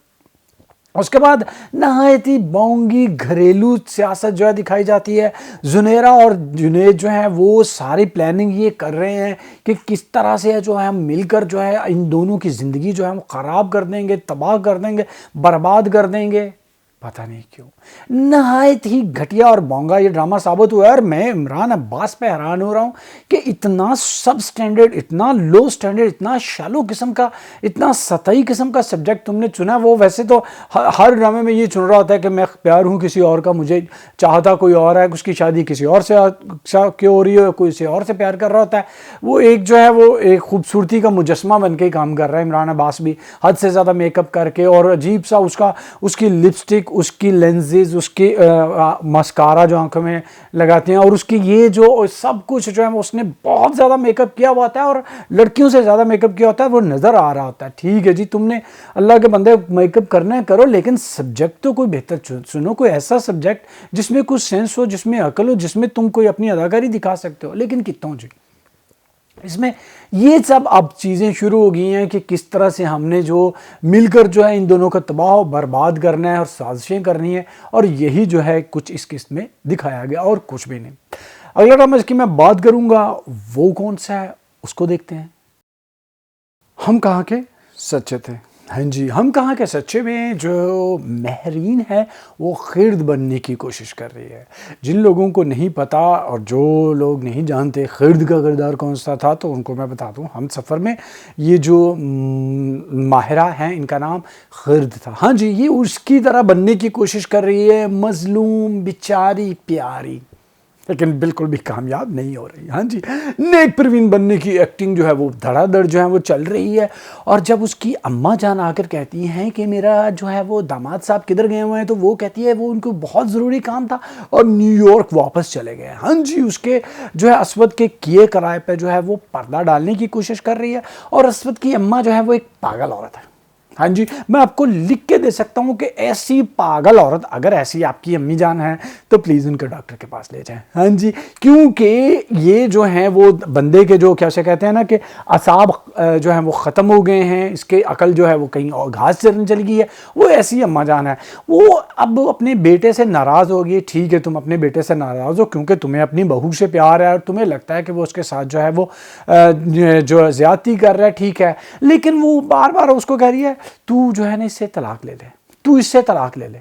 उसके बाद नहायत ही बोंगी घरेलू सियासत जो है दिखाई जाती है। जुनैरा और जुनैद जो है वो सारी प्लानिंग ये कर रहे हैं कि किस तरह से जो है हम मिलकर जो है इन दोनों की ज़िंदगी जो है हम ख़राब कर देंगे, तबाह कर देंगे, बर्बाद कर देंगे, पता नहीं क्यों। नहायत ही घटिया और बोंगा ये ड्रामा साबित हुआ है, और मैं इमरान अब्बास पे हैरान हो रहा हूँ कि इतना सब स्टैंडर्ड, इतना लो स्टैंडर्ड, इतना शैलो किस्म का, इतना सतही किस्म का सब्जेक्ट तुमने चुना। वो वैसे तो हर ड्रामे में ये चुन रहा होता है कि मैं प्यार हूँ किसी और का, मुझे चाहता कोई और है, उसकी शादी किसी और से क्यों हो रही है, कोई किसी और से प्यार कर रहा होता है। वो एक जो है वो एक खूबसूरती का मुजस्मा बन के काम कर रहा है इमरान अब्बास भी, हद से ज़्यादा मेकअप करके, और अजीब सा उसकी लिपस्टिक, उसकी लेंसेज, उसकी मस्कारा जो आंखों में लगाते हैं, और उसकी ये जो सब कुछ जो है उसने बहुत ज़्यादा मेकअप किया हुआ होता है, और लड़कियों से ज़्यादा मेकअप किया होता है, वो नज़र आ रहा होता है। ठीक है जी, तुमने अल्लाह के बंदे मेकअप करना है करो, लेकिन सब्जेक्ट तो कोई बेहतर चुनो, कोई ऐसा सब्जेक्ट जिसमें कुछ सेंस हो, जिसमें अकल हो, जिसमें तुम कोई अपनी अदाकारी दिखा सकते हो। लेकिन कितों जी इसमें ये सब अब चीज़ें शुरू हो गई हैं कि किस तरह से हमने जो मिलकर जो है इन दोनों का तबाह बर्बाद करना है और साजिशें करनी है, और यही जो है कुछ इस किस्त में दिखाया गया और कुछ भी नहीं। अगला ड्रामा जिसकी मैं बात करूंगा वो कौन सा है उसको देखते हैं। हम कहाँ के सच्चे थे। हाँ जी, हम कहाँ के सच्चे में जो महरीन है वो ख़िर्द बनने की कोशिश कर रही है। जिन लोगों को नहीं पता और जो लोग नहीं जानते ख़िर्द का किरदार कौन-सा था, तो उनको मैं बता दूँ हमसफ़र में ये जो माहिरा हैं इनका नाम ख़िर्द था। हाँ जी, ये उसकी तरह बनने की कोशिश कर रही है, मज़लूम, बेचारी, प्यारी। लेकिन बिल्कुल भी कामयाब नहीं हो रही। हाँ जी, नेक परवीन बनने की एक्टिंग जो है वो धड़ाधड़ जो है वो चल रही है। और जब उसकी अम्मा जान आकर कहती हैं कि मेरा जो है वो दामाद साहब किधर गए हुए हैं, तो वो कहती है वो उनको बहुत ज़रूरी काम था और न्यूयॉर्क वापस चले गए। हाँ जी, उसके जो है असवद के किए कराए पे जो है वो पर्दा डालने की कोशिश कर रही है। और असवद की अम्मा जो है वो एक पागल औरत है। हाँ जी, मैं आपको लिख के दे सकता हूँ कि ऐसी पागल औरत अगर ऐसी आपकी अम्मी जान है तो प्लीज़ उनके डॉक्टर के पास ले जाएं। हाँ जी, क्योंकि ये जो हैं वो बंदे के जो क्या से कहते हैं ना कि असाब जो हैं वो ख़त्म हो गए हैं, इसके अकल जो है वो कहीं और घास चरने चली गई है। वो ऐसी अम्मा जान है, वो अब अपने बेटे से नाराज़ हो गई। ठीक है, तुम अपने बेटे से नाराज़ हो क्योंकि तुम्हें अपनी बहू से प्यार है और तुम्हें लगता है कि वो उसके साथ जो है वो जो ज़्यादती कर रहा है, ठीक है। लेकिन वो बार बार उसको कह रही है तू जो है ना इससे तलाक ले ले, तू इससे तलाक ले ले।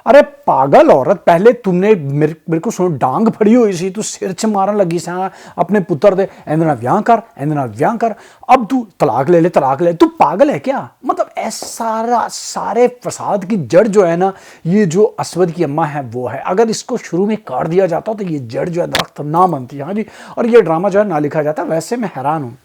अरे पागल औरत, पहले तुमने मेरे को सुन डांग फड़ी हुई सी, तू सिर च मारन लगी सा अपने पुत्र दे, इंदे नाल ब्याह कर, इंदे नाल ब्याह कर, अब तू तलाक ले ले, तलाक ले। तू पागल है क्या? मतलब ऐसा सारे फसाद की जड़ जो है ना, ये जो असवद की अम्मा है वो है। अगर इसको शुरू में काट दिया जाता तो ये जड़ जो है दरख्त ना बनती। हाँ जी, और ये ड्रामा जो है ना लिखा जाता। वैसे मैं हैरान हूँ,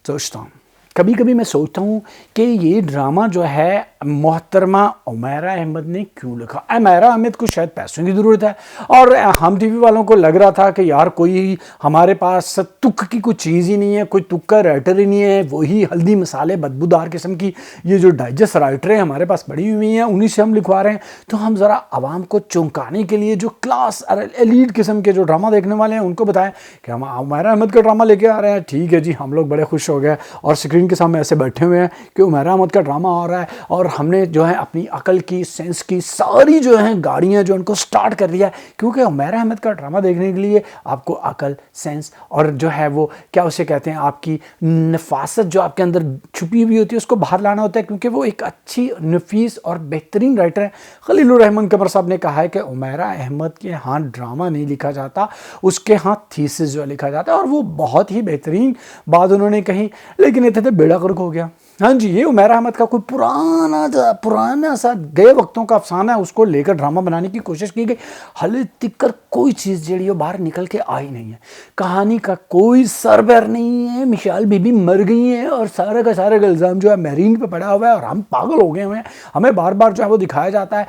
सोचता हूँ, कभी कभी मैं सोचता हूँ कि ये ड्रामा जो है मोहतरमा उमैरा अहमद ने क्यों लिखा। उमैरा अहमद को शायद पैसों की ज़रूरत है और हम टीवी वालों को लग रहा था कि यार कोई हमारे पास तुक की कोई चीज़ ही नहीं है, कोई तुक का राइटर ही नहीं है, वही हल्दी मसाले बदबूदार किस्म की ये जो डाइजेस्ट राइटरें हमारे पास पड़ी हुई हैं उन्हीं से हम लिखवा रहे हैं। तो हम ज़रा आवाम को चौंकाने के लिए जो क्लास एलीट किस्म के जो ड्रामा देखने वाले हैं उनको बताएं कि हम उमैरा अहमद का ड्रामा लेके आ रहे हैं। ठीक है जी, हम लोग बड़े खुश हो गए और स्क्रीन के सामने ऐसे बैठे हुए हैं कि उमैरा अहमद का ड्रामा आ रहा है और हमने जो है अपनी अकल की, सेंस की सारी जो है गाड़ियां जो उनको स्टार्ट कर दिया है। क्योंकि उमैरा अहमद का ड्रामा देखने के लिए आपको अकल, सेंस और जो है वो क्या उसे कहते हैं आपकी नफासत जो आपके अंदर छुपी हुई होती है उसको बाहर लाना होता है। क्योंकि वो एक अच्छी, नफीस और बेहतरीन राइटर है। खलीलुर रहमान कमर साहब ने कहा है कि उमैरा अहमद के यहाँ ड्रामा नहीं लिखा जाता, उसके यहाँ थीसिस जो लिखा जाता है। और वो बहुत ही बेहतरीन बात उन्होंने कही, लेकिन इतने तो बेड़ा गर्क हो गया। हाँ जी, ये उमैरा अहमद का कोई पुराना सा गए वक्तों का अफसाना है, उसको लेकर ड्रामा बनाने की कोशिश की गई। हले तिक्कर कोई चीज़ जड़ी बाहर निकल के आई नहीं है। कहानी का कोई सर पैर नहीं है। मिशाल बीबी मर गई है और सारे का सारे इल्ज़ाम जो है महरीन पे पड़ा हुआ है और हम पागल हो गए हुए हैं। हमें बार बार जो है वो दिखाया जाता है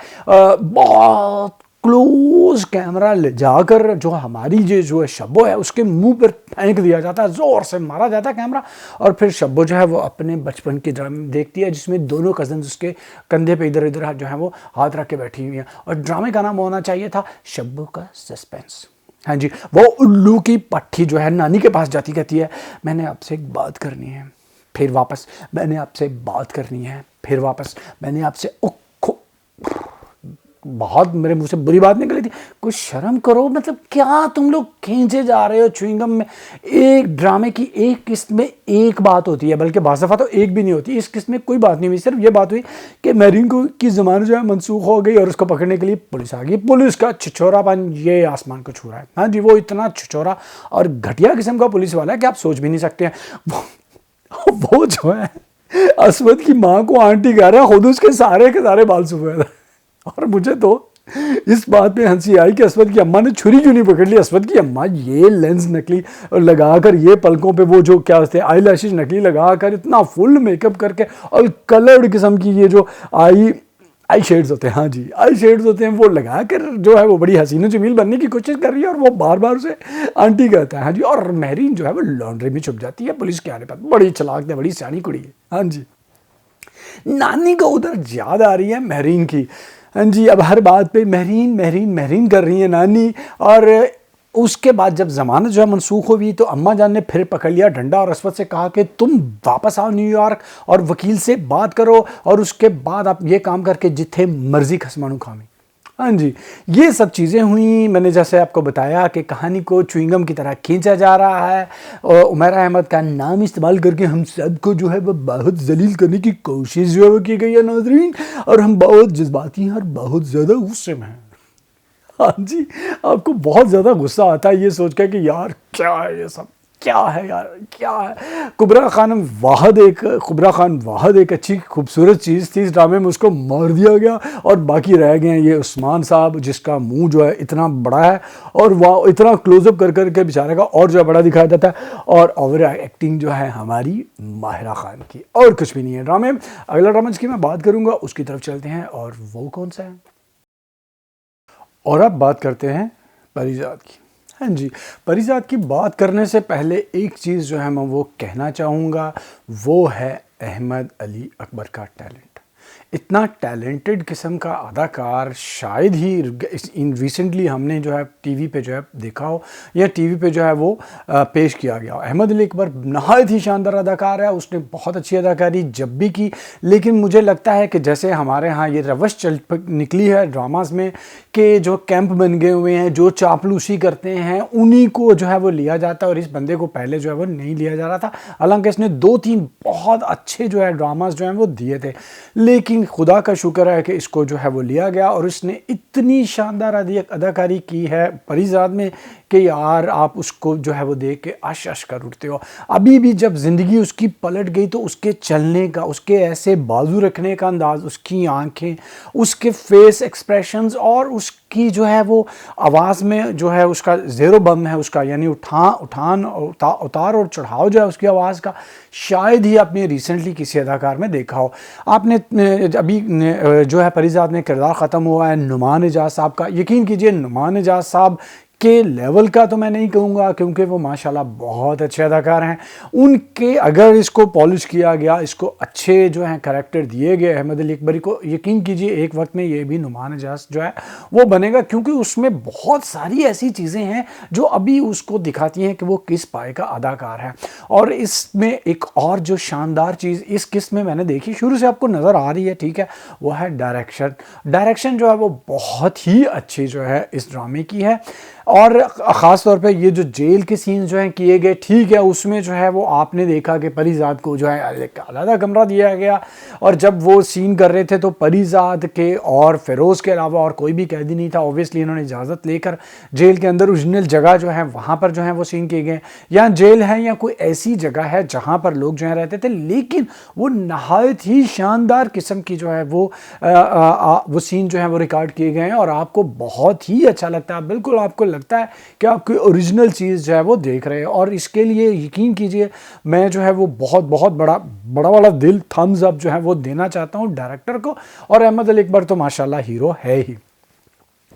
बहुत क्लोज कैमरा ले जाकर जो हमारी जो है शब्बो है उसके मुंह पर फेंक दिया जाता है, जोर से मारा जाता है कैमरा। और फिर शब्बो जो है वो अपने बचपन की ड्रामे देखती है जिसमें दोनों कजन्स उसके कंधे पे इधर इधर जो है वो हाथ रख के बैठी हुई हैं। और ड्रामे का नाम होना चाहिए था शब्बो का सस्पेंस। हाँ जी, वो उल्लू की पट्टी जो है नानी के पास जाती, कहती है मैंने आपसे एक बात करनी है, फिर वापस मैंने आपसे बात करनी है, फिर वापस मैंने आपसे बहुत मेरे मुंह से बुरी बात निकली थी। कुछ शर्म करो, मतलब क्या तुम लोग खींचे जा रहे हो च्युइंगम में। एक ड्रामे की एक किस्त में एक बात होती है, बल्कि बाज़ दफ़ा तो एक भी नहीं होती। इस किस्त में कोई बात नहीं हुई, सिर्फ ये बात हुई कि महरीन को की ज़मानत जो है मनसूख हो गई और उसको पकड़ने के लिए पुलिस आ गई। पुलिस का छिछोरापन ये आसमान को छू रहा है। हाँ जी, वो इतना छिछोरा और घटिया किस्म का पुलिस वाला है कि आप सोच भी नहीं सकते हैं। वो जो है असवद की माँ को आंटी कह रहा है, खुद उसके सारे के सारे बाल सफ़ेद है। और मुझे तो इस बात पे हंसी आई कि असवद की अम्मा ने छुरी क्यों नहीं पकड़ ली। असवद की अम्मा ये लेंस नकली लगाकर, ये पलकों पे वो जो क्या होते हैं आई लैशेज नकली लगाकर, इतना फुल मेकअप करके और कलर्ड किस्म की ये जो आई शेड्स होते हैं, हाँ जी आई शेड्स होते हैं, वो लगा कर जो है वो बड़ी हसीनो जमील बनने की कोशिश कर रही है। और वो बार बार उसे आंटी कहता है। हाँ जी, और महरीन जो है वो लॉन्ड्री में छुप जाती है पुलिस के आने पर। बड़ी चालाक है, बड़ी सियानी कुड़ी है। हाँ जी, नानी को उधर याद आ रही है महरीन की। हाँ जी, अब हर बात पे महरीन महरीन महरीन कर रही है नानी। और उसके बाद जब ज़मानत जो है मनसूख हुई तो अम्मा जान ने फिर पकड़ लिया डंडा और असवद से कहा कि तुम वापस आओ न्यूयॉर्क और वकील से बात करो और उसके बाद आप ये काम करके जिथे मर्जी खसमानू खामी। हाँ जी, ये सब चीज़ें हुई। मैंने जैसे आपको बताया कि कहानी को च्युइंगम की तरह खींचा जा रहा है और उमैरा अहमद का नाम इस्तेमाल करके हम सबको जो है वो बहुत ज़लील करने की कोशिश जो है वो की गई है नाज़रीन, और हम बहुत जज्बाती हैं और बहुत ज़्यादा गुस्से में हैं। हाँ जी, आपको बहुत ज़्यादा गुस्सा आता है ये सोच कर कि यार क्या है ये सब, क्या है यार, क्या है। कुबरा खान वाहद एक अच्छी खूबसूरत चीज़ थी इस ड्रामे में, उसको मार दिया गया और बाकी रह गए हैं ये उस्मान साहब, जिसका मुंह जो है इतना बड़ा है और वह इतना क्लोजअप कर करके बेचारे का और जो है बड़ा दिखाया जाता है, और ओवर एक्टिंग जो है हमारी माहिरा खान की, और कुछ भी नहीं है ड्रामे में। अगला ड्रामा जिसकी मैं बात करूँगा उसकी तरफ चलते हैं, और वो कौन सा है, और अब बात करते हैं परिजात की। हाँ जी, परिजात की बात करने से पहले एक चीज़ जो है मैं वो कहना चाहूँगा, वो है अहमद अली अकबर का टैलेंट। इतना टैलेंटेड किस्म का अदाकार शायद ही इन रिसेंटली हमने जो है टीवी पे जो है देखा हो, या टीवी पे जो है वो पेश किया गया हो। अहमद अली अकबर नहायत ही शानदार अदाकार है, उसने बहुत अच्छी अदाकारी जब भी की, लेकिन मुझे लगता है कि जैसे हमारे यहाँ ये रवश चल निकली है ड्रामास में कि जो कैंप बन गए हुए हैं, जो चापलूसी करते हैं, उन्हीं को जो है वो लिया जाता है, और इस बंदे को पहले जो है वो नहीं लिया जा रहा था। हालांकि इसने 2-3 बहुत अच्छे जो है ड्रामास जो हैं वो दिए थे, लेकिन खुदा का शुक्र है कि इसको जो है वो लिया गया, और इसने इतनी शानदार अदाकारी की है परिजात में कि यार आप उसको जो है वो देख के अश अश कर उठते हो। अभी भी जब ज़िंदगी उसकी पलट गई तो उसके चलने का, उसके ऐसे बाजू रखने का अंदाज़, उसकी आंखें, उसके फेस एक्सप्रेशंस, और उसकी जो है वो आवाज़ में जो है उसका ज़ेरो बम है उसका, यानी उतार और चढ़ाव जो है उसकी आवाज़ का, शायद ही आपने रिसेंटली किसी अदाकार में देखा हो। आपने अभी जो है परिजात में किरदार ख़त्म हुआ है नुमान एजाज साहब का। यकीन कीजिए नुमान एजाज साहब के लेवल का तो मैं नहीं कहूँगा, क्योंकि वो माशाल्लाह बहुत अच्छे अदाकार हैं। उनके अगर इसको पॉलिश किया गया, इसको अच्छे जो हैं करैक्टर दिए गए अहमद अली अकबरी को, यकीन कीजिए एक वक्त में ये भी नुमान एजाज जो है वो बनेगा, क्योंकि उसमें बहुत सारी ऐसी चीज़ें हैं जो अभी उसको दिखाती हैं कि वो किस पाए का अदाकार है। और इसमें एक और जो शानदार चीज़ इस किस्त में मैंने देखी, शुरू से आपको नज़र आ रही है, ठीक है, वो है डायरेक्शन जो है वो बहुत ही अच्छी जो है इस ड्रामे की है। और ख़ास तौर पे ये जो जेल के सीन जो हैं किए गए, ठीक है, उसमें जो है वो आपने देखा कि परिजात को जो है अलग कमरा दिया गया, और जब वो सीन कर रहे थे तो परिजात के और फ़िरोज़ के अलावा और कोई भी कैदी नहीं था। ऑब्वियसली इन्होंने इजाज़त लेकर जेल के अंदर ओरिजिनल जगह जो है वहाँ पर जो है वो सीन किए गए। या जेल है या कोई ऐसी जगह है जहाँ पर लोग जो है रहते थे, लेकिन वो नहायत ही शानदार किस्म की जो है वो सीन जो है वो रिकॉर्ड किए गए हैं, और आपको बहुत ही अच्छा लगता है। बिल्कुल आपको लगता है कि आप कोई ओरिजिनल चीज़ जो है वो देख रहे हैं, और इसके लिए यकीन कीजिए मैं जो है वो बहुत बड़ा दिल थम्स अप जो है वो देना चाहता हूँ डायरेक्टर को, और अहमद अली अकबर तो माशाल्लाह हीरो है ही।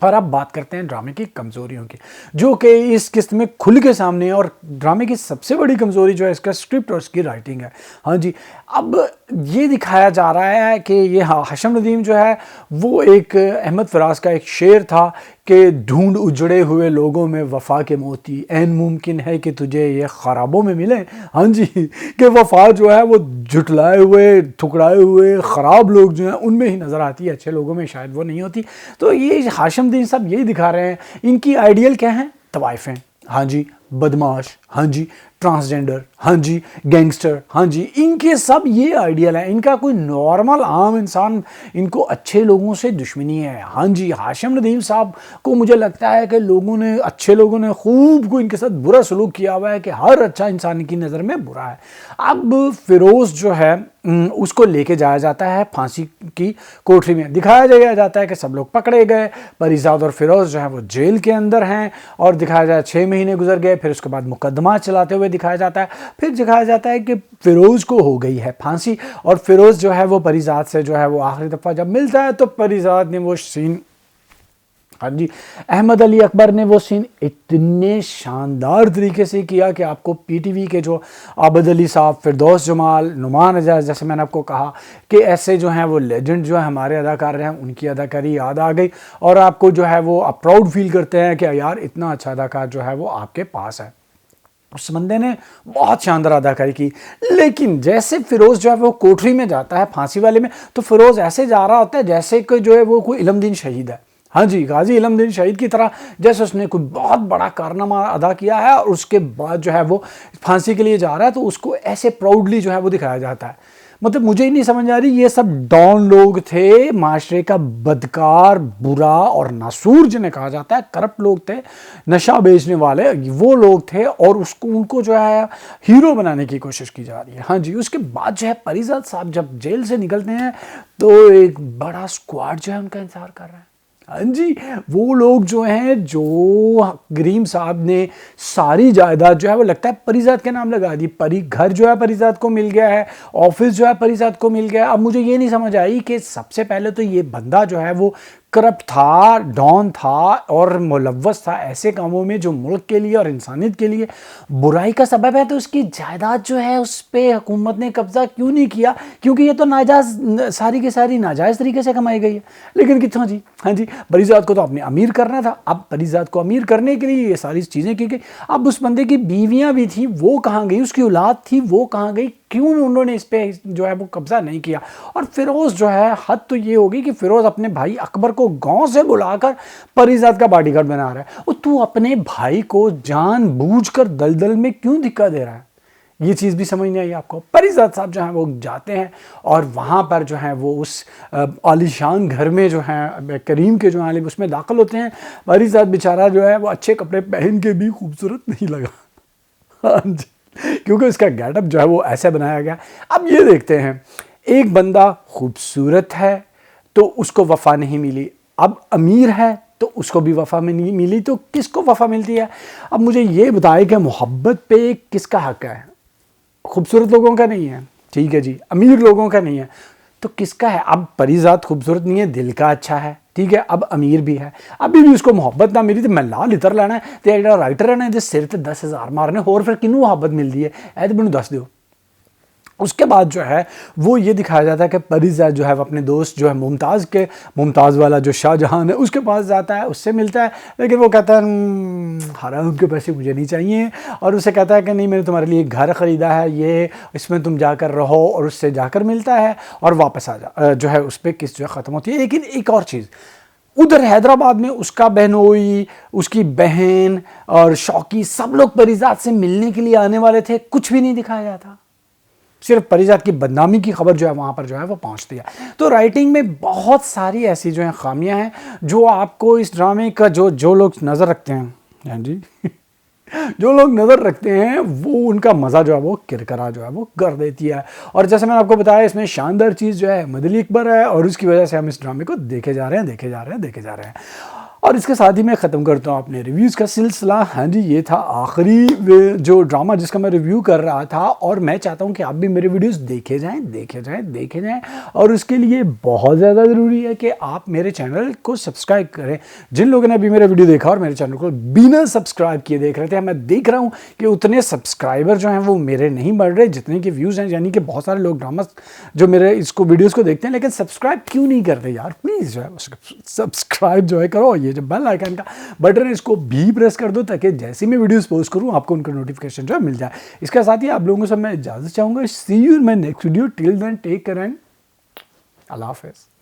और अब बात करते हैं ड्रामे की कमज़ोरियों की, जो कि इस किस्त में खुल के सामने है, और ड्रामे की सबसे बड़ी कमज़ोरी जो है इसका स्क्रिप्ट और इसकी राइटिंग है। हाँ जी, अब ये दिखाया जा रहा है कि ये हाशिम नदीम जो है वो एक अहमद फराज का एक शेर था कि ढूंढ उजड़े हुए लोगों में वफ़ा के मोती, ऐन मुमकिन है कि तुझे ये ख़राबों में मिले। हाँ जी, कि वफ़ा जो है वो जुटलाए हुए, ठुकराए हुए ख़राब लोग जो हैं उनमें ही नज़र आती है, अच्छे लोगों में शायद वो नहीं होती। तो ये हाशिम नदीम साहब यही दिखा रहे हैं। इनकी आइडियल क्या है? तवाइफ़ें, हाँ जी, बदमाश, हाँ जी, ट्रांसजेंडर, हाँ जी, गैंगस्टर, हाँ जी, इनके सब ये आइडियल है। इनका कोई नॉर्मल आम इंसान, इनको अच्छे लोगों से दुश्मनी है। हाँ जी, हाशिम नदीम साहब को मुझे लगता है कि अच्छे लोगों ने खूब को इनके साथ बुरा सलूक किया हुआ है, कि हर अच्छा इंसान की नज़र में बुरा है। अब फ़िरोज़ जो है उसको लेके जाया जाता है फांसी की कोठरी में, दिखाया जाता है कि सब लोग पकड़े गए, परिजात और फ़िरोज़ जो है वो जेल के अंदर हैं, और दिखाया जाए 6 महीने गुजर गए, फिर उसके बाद मुकदमा चलाते हुए दिखाया जाता है। फिर दिखाया जाता है कि फ़िरोज़ को हो गई है फांसी, और फ़िरोज़ जो है वो परिजात से जो है वो आखिरी दफ़ा जब मिलता है तो परिजात ने वो सीन, हाँ जी, अहमद अली अकबर ने वो सीन इतने शानदार तरीके से किया कि आपको पीटीवी के जो आबद अली साहब, फिरदौस जमाल, नुमान एजाज, जैसे मैंने आपको कहा कि ऐसे जो हैं वो लेजेंड जो है हमारे अदाकार हैं, उनकी अदाकारी याद आ गई, और आपको जो है वो आप प्राउड फील करते हैं कि यार इतना अच्छा अदाकार जो है वो आपके पास है। उस बंदे ने बहुत शानदार अदाकारी की। लेकिन जैसे फ़िरोज़ जो है वो कोठरी में जाता है फांसी वाले में, तो फ़िरोज़ ऐसे जा रहा होता है जैसे कि जो है वो कोई इल्मदीन शहीद है। हाँ जी, गाजी इल्मुद्दीन शहीद की तरह जैसे उसने कोई बहुत बड़ा कारनामा अदा किया है और उसके बाद जो है वो फांसी के लिए जा रहा है, तो उसको ऐसे प्राउडली जो है वो दिखाया जाता है। मतलब मुझे ही नहीं समझ आ रही, ये सब डॉन लोग थे, माशरे का बदकार, बुरा और नासूर जिन्हें कहा जाता है, करप्ट लोग थे, नशा बेचने वाले वो लोग थे, और उनको जो है हीरो बनाने की कोशिश की जा रही है। हाँ जी, उसके बाद जो है परिजात साहब जब जेल से निकलते हैं तो एक बड़ा स्क्वाड जो है उनका इंतजार कर रहा है। हाँ जी, वो लोग जो हैं, जो करीम साहब ने सारी जायदाद जो है वो लगता है परिजात के नाम लगा दी। घर जो है परिजात को मिल गया है, ऑफिस जो है परिजात को मिल गया है। अब मुझे ये नहीं समझ आई कि सबसे पहले तो ये बंदा जो है वो करप्ट था, डॉन था और मुलव्वस था ऐसे कामों में जो मुल्क के लिए और इंसानियत के लिए बुराई का सबब है, तो उसकी जायदाद जो है उस पर हुकूमत ने कब्जा क्यों नहीं किया? क्योंकि ये तो नाजायज, सारी की सारी नाजायज़ तरीके से कमाई गई है। लेकिन कितना जी, हाँ जी, परिजात को तो अपने अमीर करना था। अब परिजात को अमीर करने के लिए ये सारी चीज़ें की गई। अब उस बंदे की बीवियाँ भी थी, वो कहाँ गई? उसकी औलाद थी, वो कहाँ गई? क्यों उन्होंने इस पे जो है वो कब्जा नहीं किया? और फिरोज़ जो है, हद तो ये होगी कि फिरोज़ अपने भाई अकबर को गांव से बुलाकर परिजात का बॉडीगार्ड बना रहा है। और तू अपने भाई को जानबूझकर दलदल में क्यों धक्का दे रहा है? ये चीज़ भी समझ नहीं आई आपको। परिजात साहब जो हैं वो जाते हैं और वहाँ पर जो है वो उस आलीशान घर में जो है करीम के जो है उसमें दाखिल होते हैं। परिजात बेचारा जो है वो अच्छे कपड़े पहन के भी खूबसूरत नहीं लगा। हाँ जी, क्योंकि उसका गेटअप जो है वो ऐसे बनाया गया। अब ये देखते हैं, एक बंदा खूबसूरत है तो उसको वफा नहीं मिली, अब अमीर है तो उसको भी वफा में नहीं मिली, तो किसको वफा मिलती है? अब मुझे ये बताएं कि मोहब्बत पे किसका हक है? खूबसूरत लोगों का नहीं है, ठीक है जी, अमीर लोगों का नहीं है, तो किसका है? अब परिजात खूबसूरत नहीं है, दिल का अच्छा है, ठीक है, अब अमीर भी है, अभी भी उसको मोहब्बत ना मिली तो मैं ला लितर लेना है तो एक राइटर है ना जिस सिर ते 10,000 मारने होर फिर किनू मोहब्बत मिलती है, ऐ तो मैनू दस दो। उसके बाद जो है वो ये दिखाया जाता है कि परिजात जो है वो अपने दोस्त जो है मुमताज़ वाला जो शाहजहां है उसके पास जाता है, उससे मिलता है, लेकिन वो कहता है हराम के पैसे मुझे नहीं चाहिए, और उसे कहता है कि नहीं, मैंने तुम्हारे लिए एक घर ख़रीदा है, ये इसमें तुम जाकर रहो, और उससे जाकर मिलता है और वापस आ जा जो है उस पर किस्त जो है ख़त्म होती है। लेकिन एक और चीज़, उधर हैदराबाद में उसका बहनोई, उसकी बहन और शौकी सब लोग परिजात से मिलने के लिए आने वाले थे, कुछ भी नहीं दिखाया जाता, सिर्फ परिजात की बदनामी की खबर जो है वहाँ पर जो है वो पहुँचती है। तो राइटिंग में बहुत सारी ऐसी जो है खामियां हैं जो आपको इस ड्रामे का जो लोग नज़र रखते हैं, हाँ जी जो लोग नज़र रखते हैं वो उनका मज़ा जो है वो किरकिरा जो है वो कर देती है। और जैसे मैंने आपको बताया, इसमें शानदार चीज़ जो है अहमद अली अकबर है, और उसकी वजह से हम इस ड्रामे को देखे जा रहे हैं। और इसके साथ ही मैं ख़त्म करता हूँ अपने रिव्यूज़ का सिलसिला। हाँ जी, ये था आखिरी जो ड्रामा जिसका मैं रिव्यू कर रहा था, और मैं चाहता हूँ कि आप भी मेरे वीडियोस देखे जाएं, और उसके लिए बहुत ज़्यादा ज़रूरी है कि आप मेरे चैनल को सब्सक्राइब करें। जिन लोगों ने अभी मेरा वीडियो देखा और मेरे चैनल को बिना सब्सक्राइब किए देख रहे थे, मैं देख रहा हूँ कि उतने सब्सक्राइबर जो हैं वो मेरे नहीं बढ़ रहे जितने के व्यूज़ हैं, यानी कि बहुत सारे लोग ड्रामा जो मेरे इसको वीडियोज़ को देखते हैं लेकिन सब्सक्राइब क्यों नहीं करते यार? प्लीज़ जो है सब्सक्राइब जो है करो, ये जो बेल आइकन का बटन है इसको भी प्रेस कर दो ताकि जैसे मैं वीडियोस पोस्ट करूं आपको उनका नोटिफिकेशन जो है मिल जाए। इसके साथ ही आप लोगों से मैं इजाज़त चाहूँगा। See you in my next video, till then take care and अल्लाह हाफ़िज़।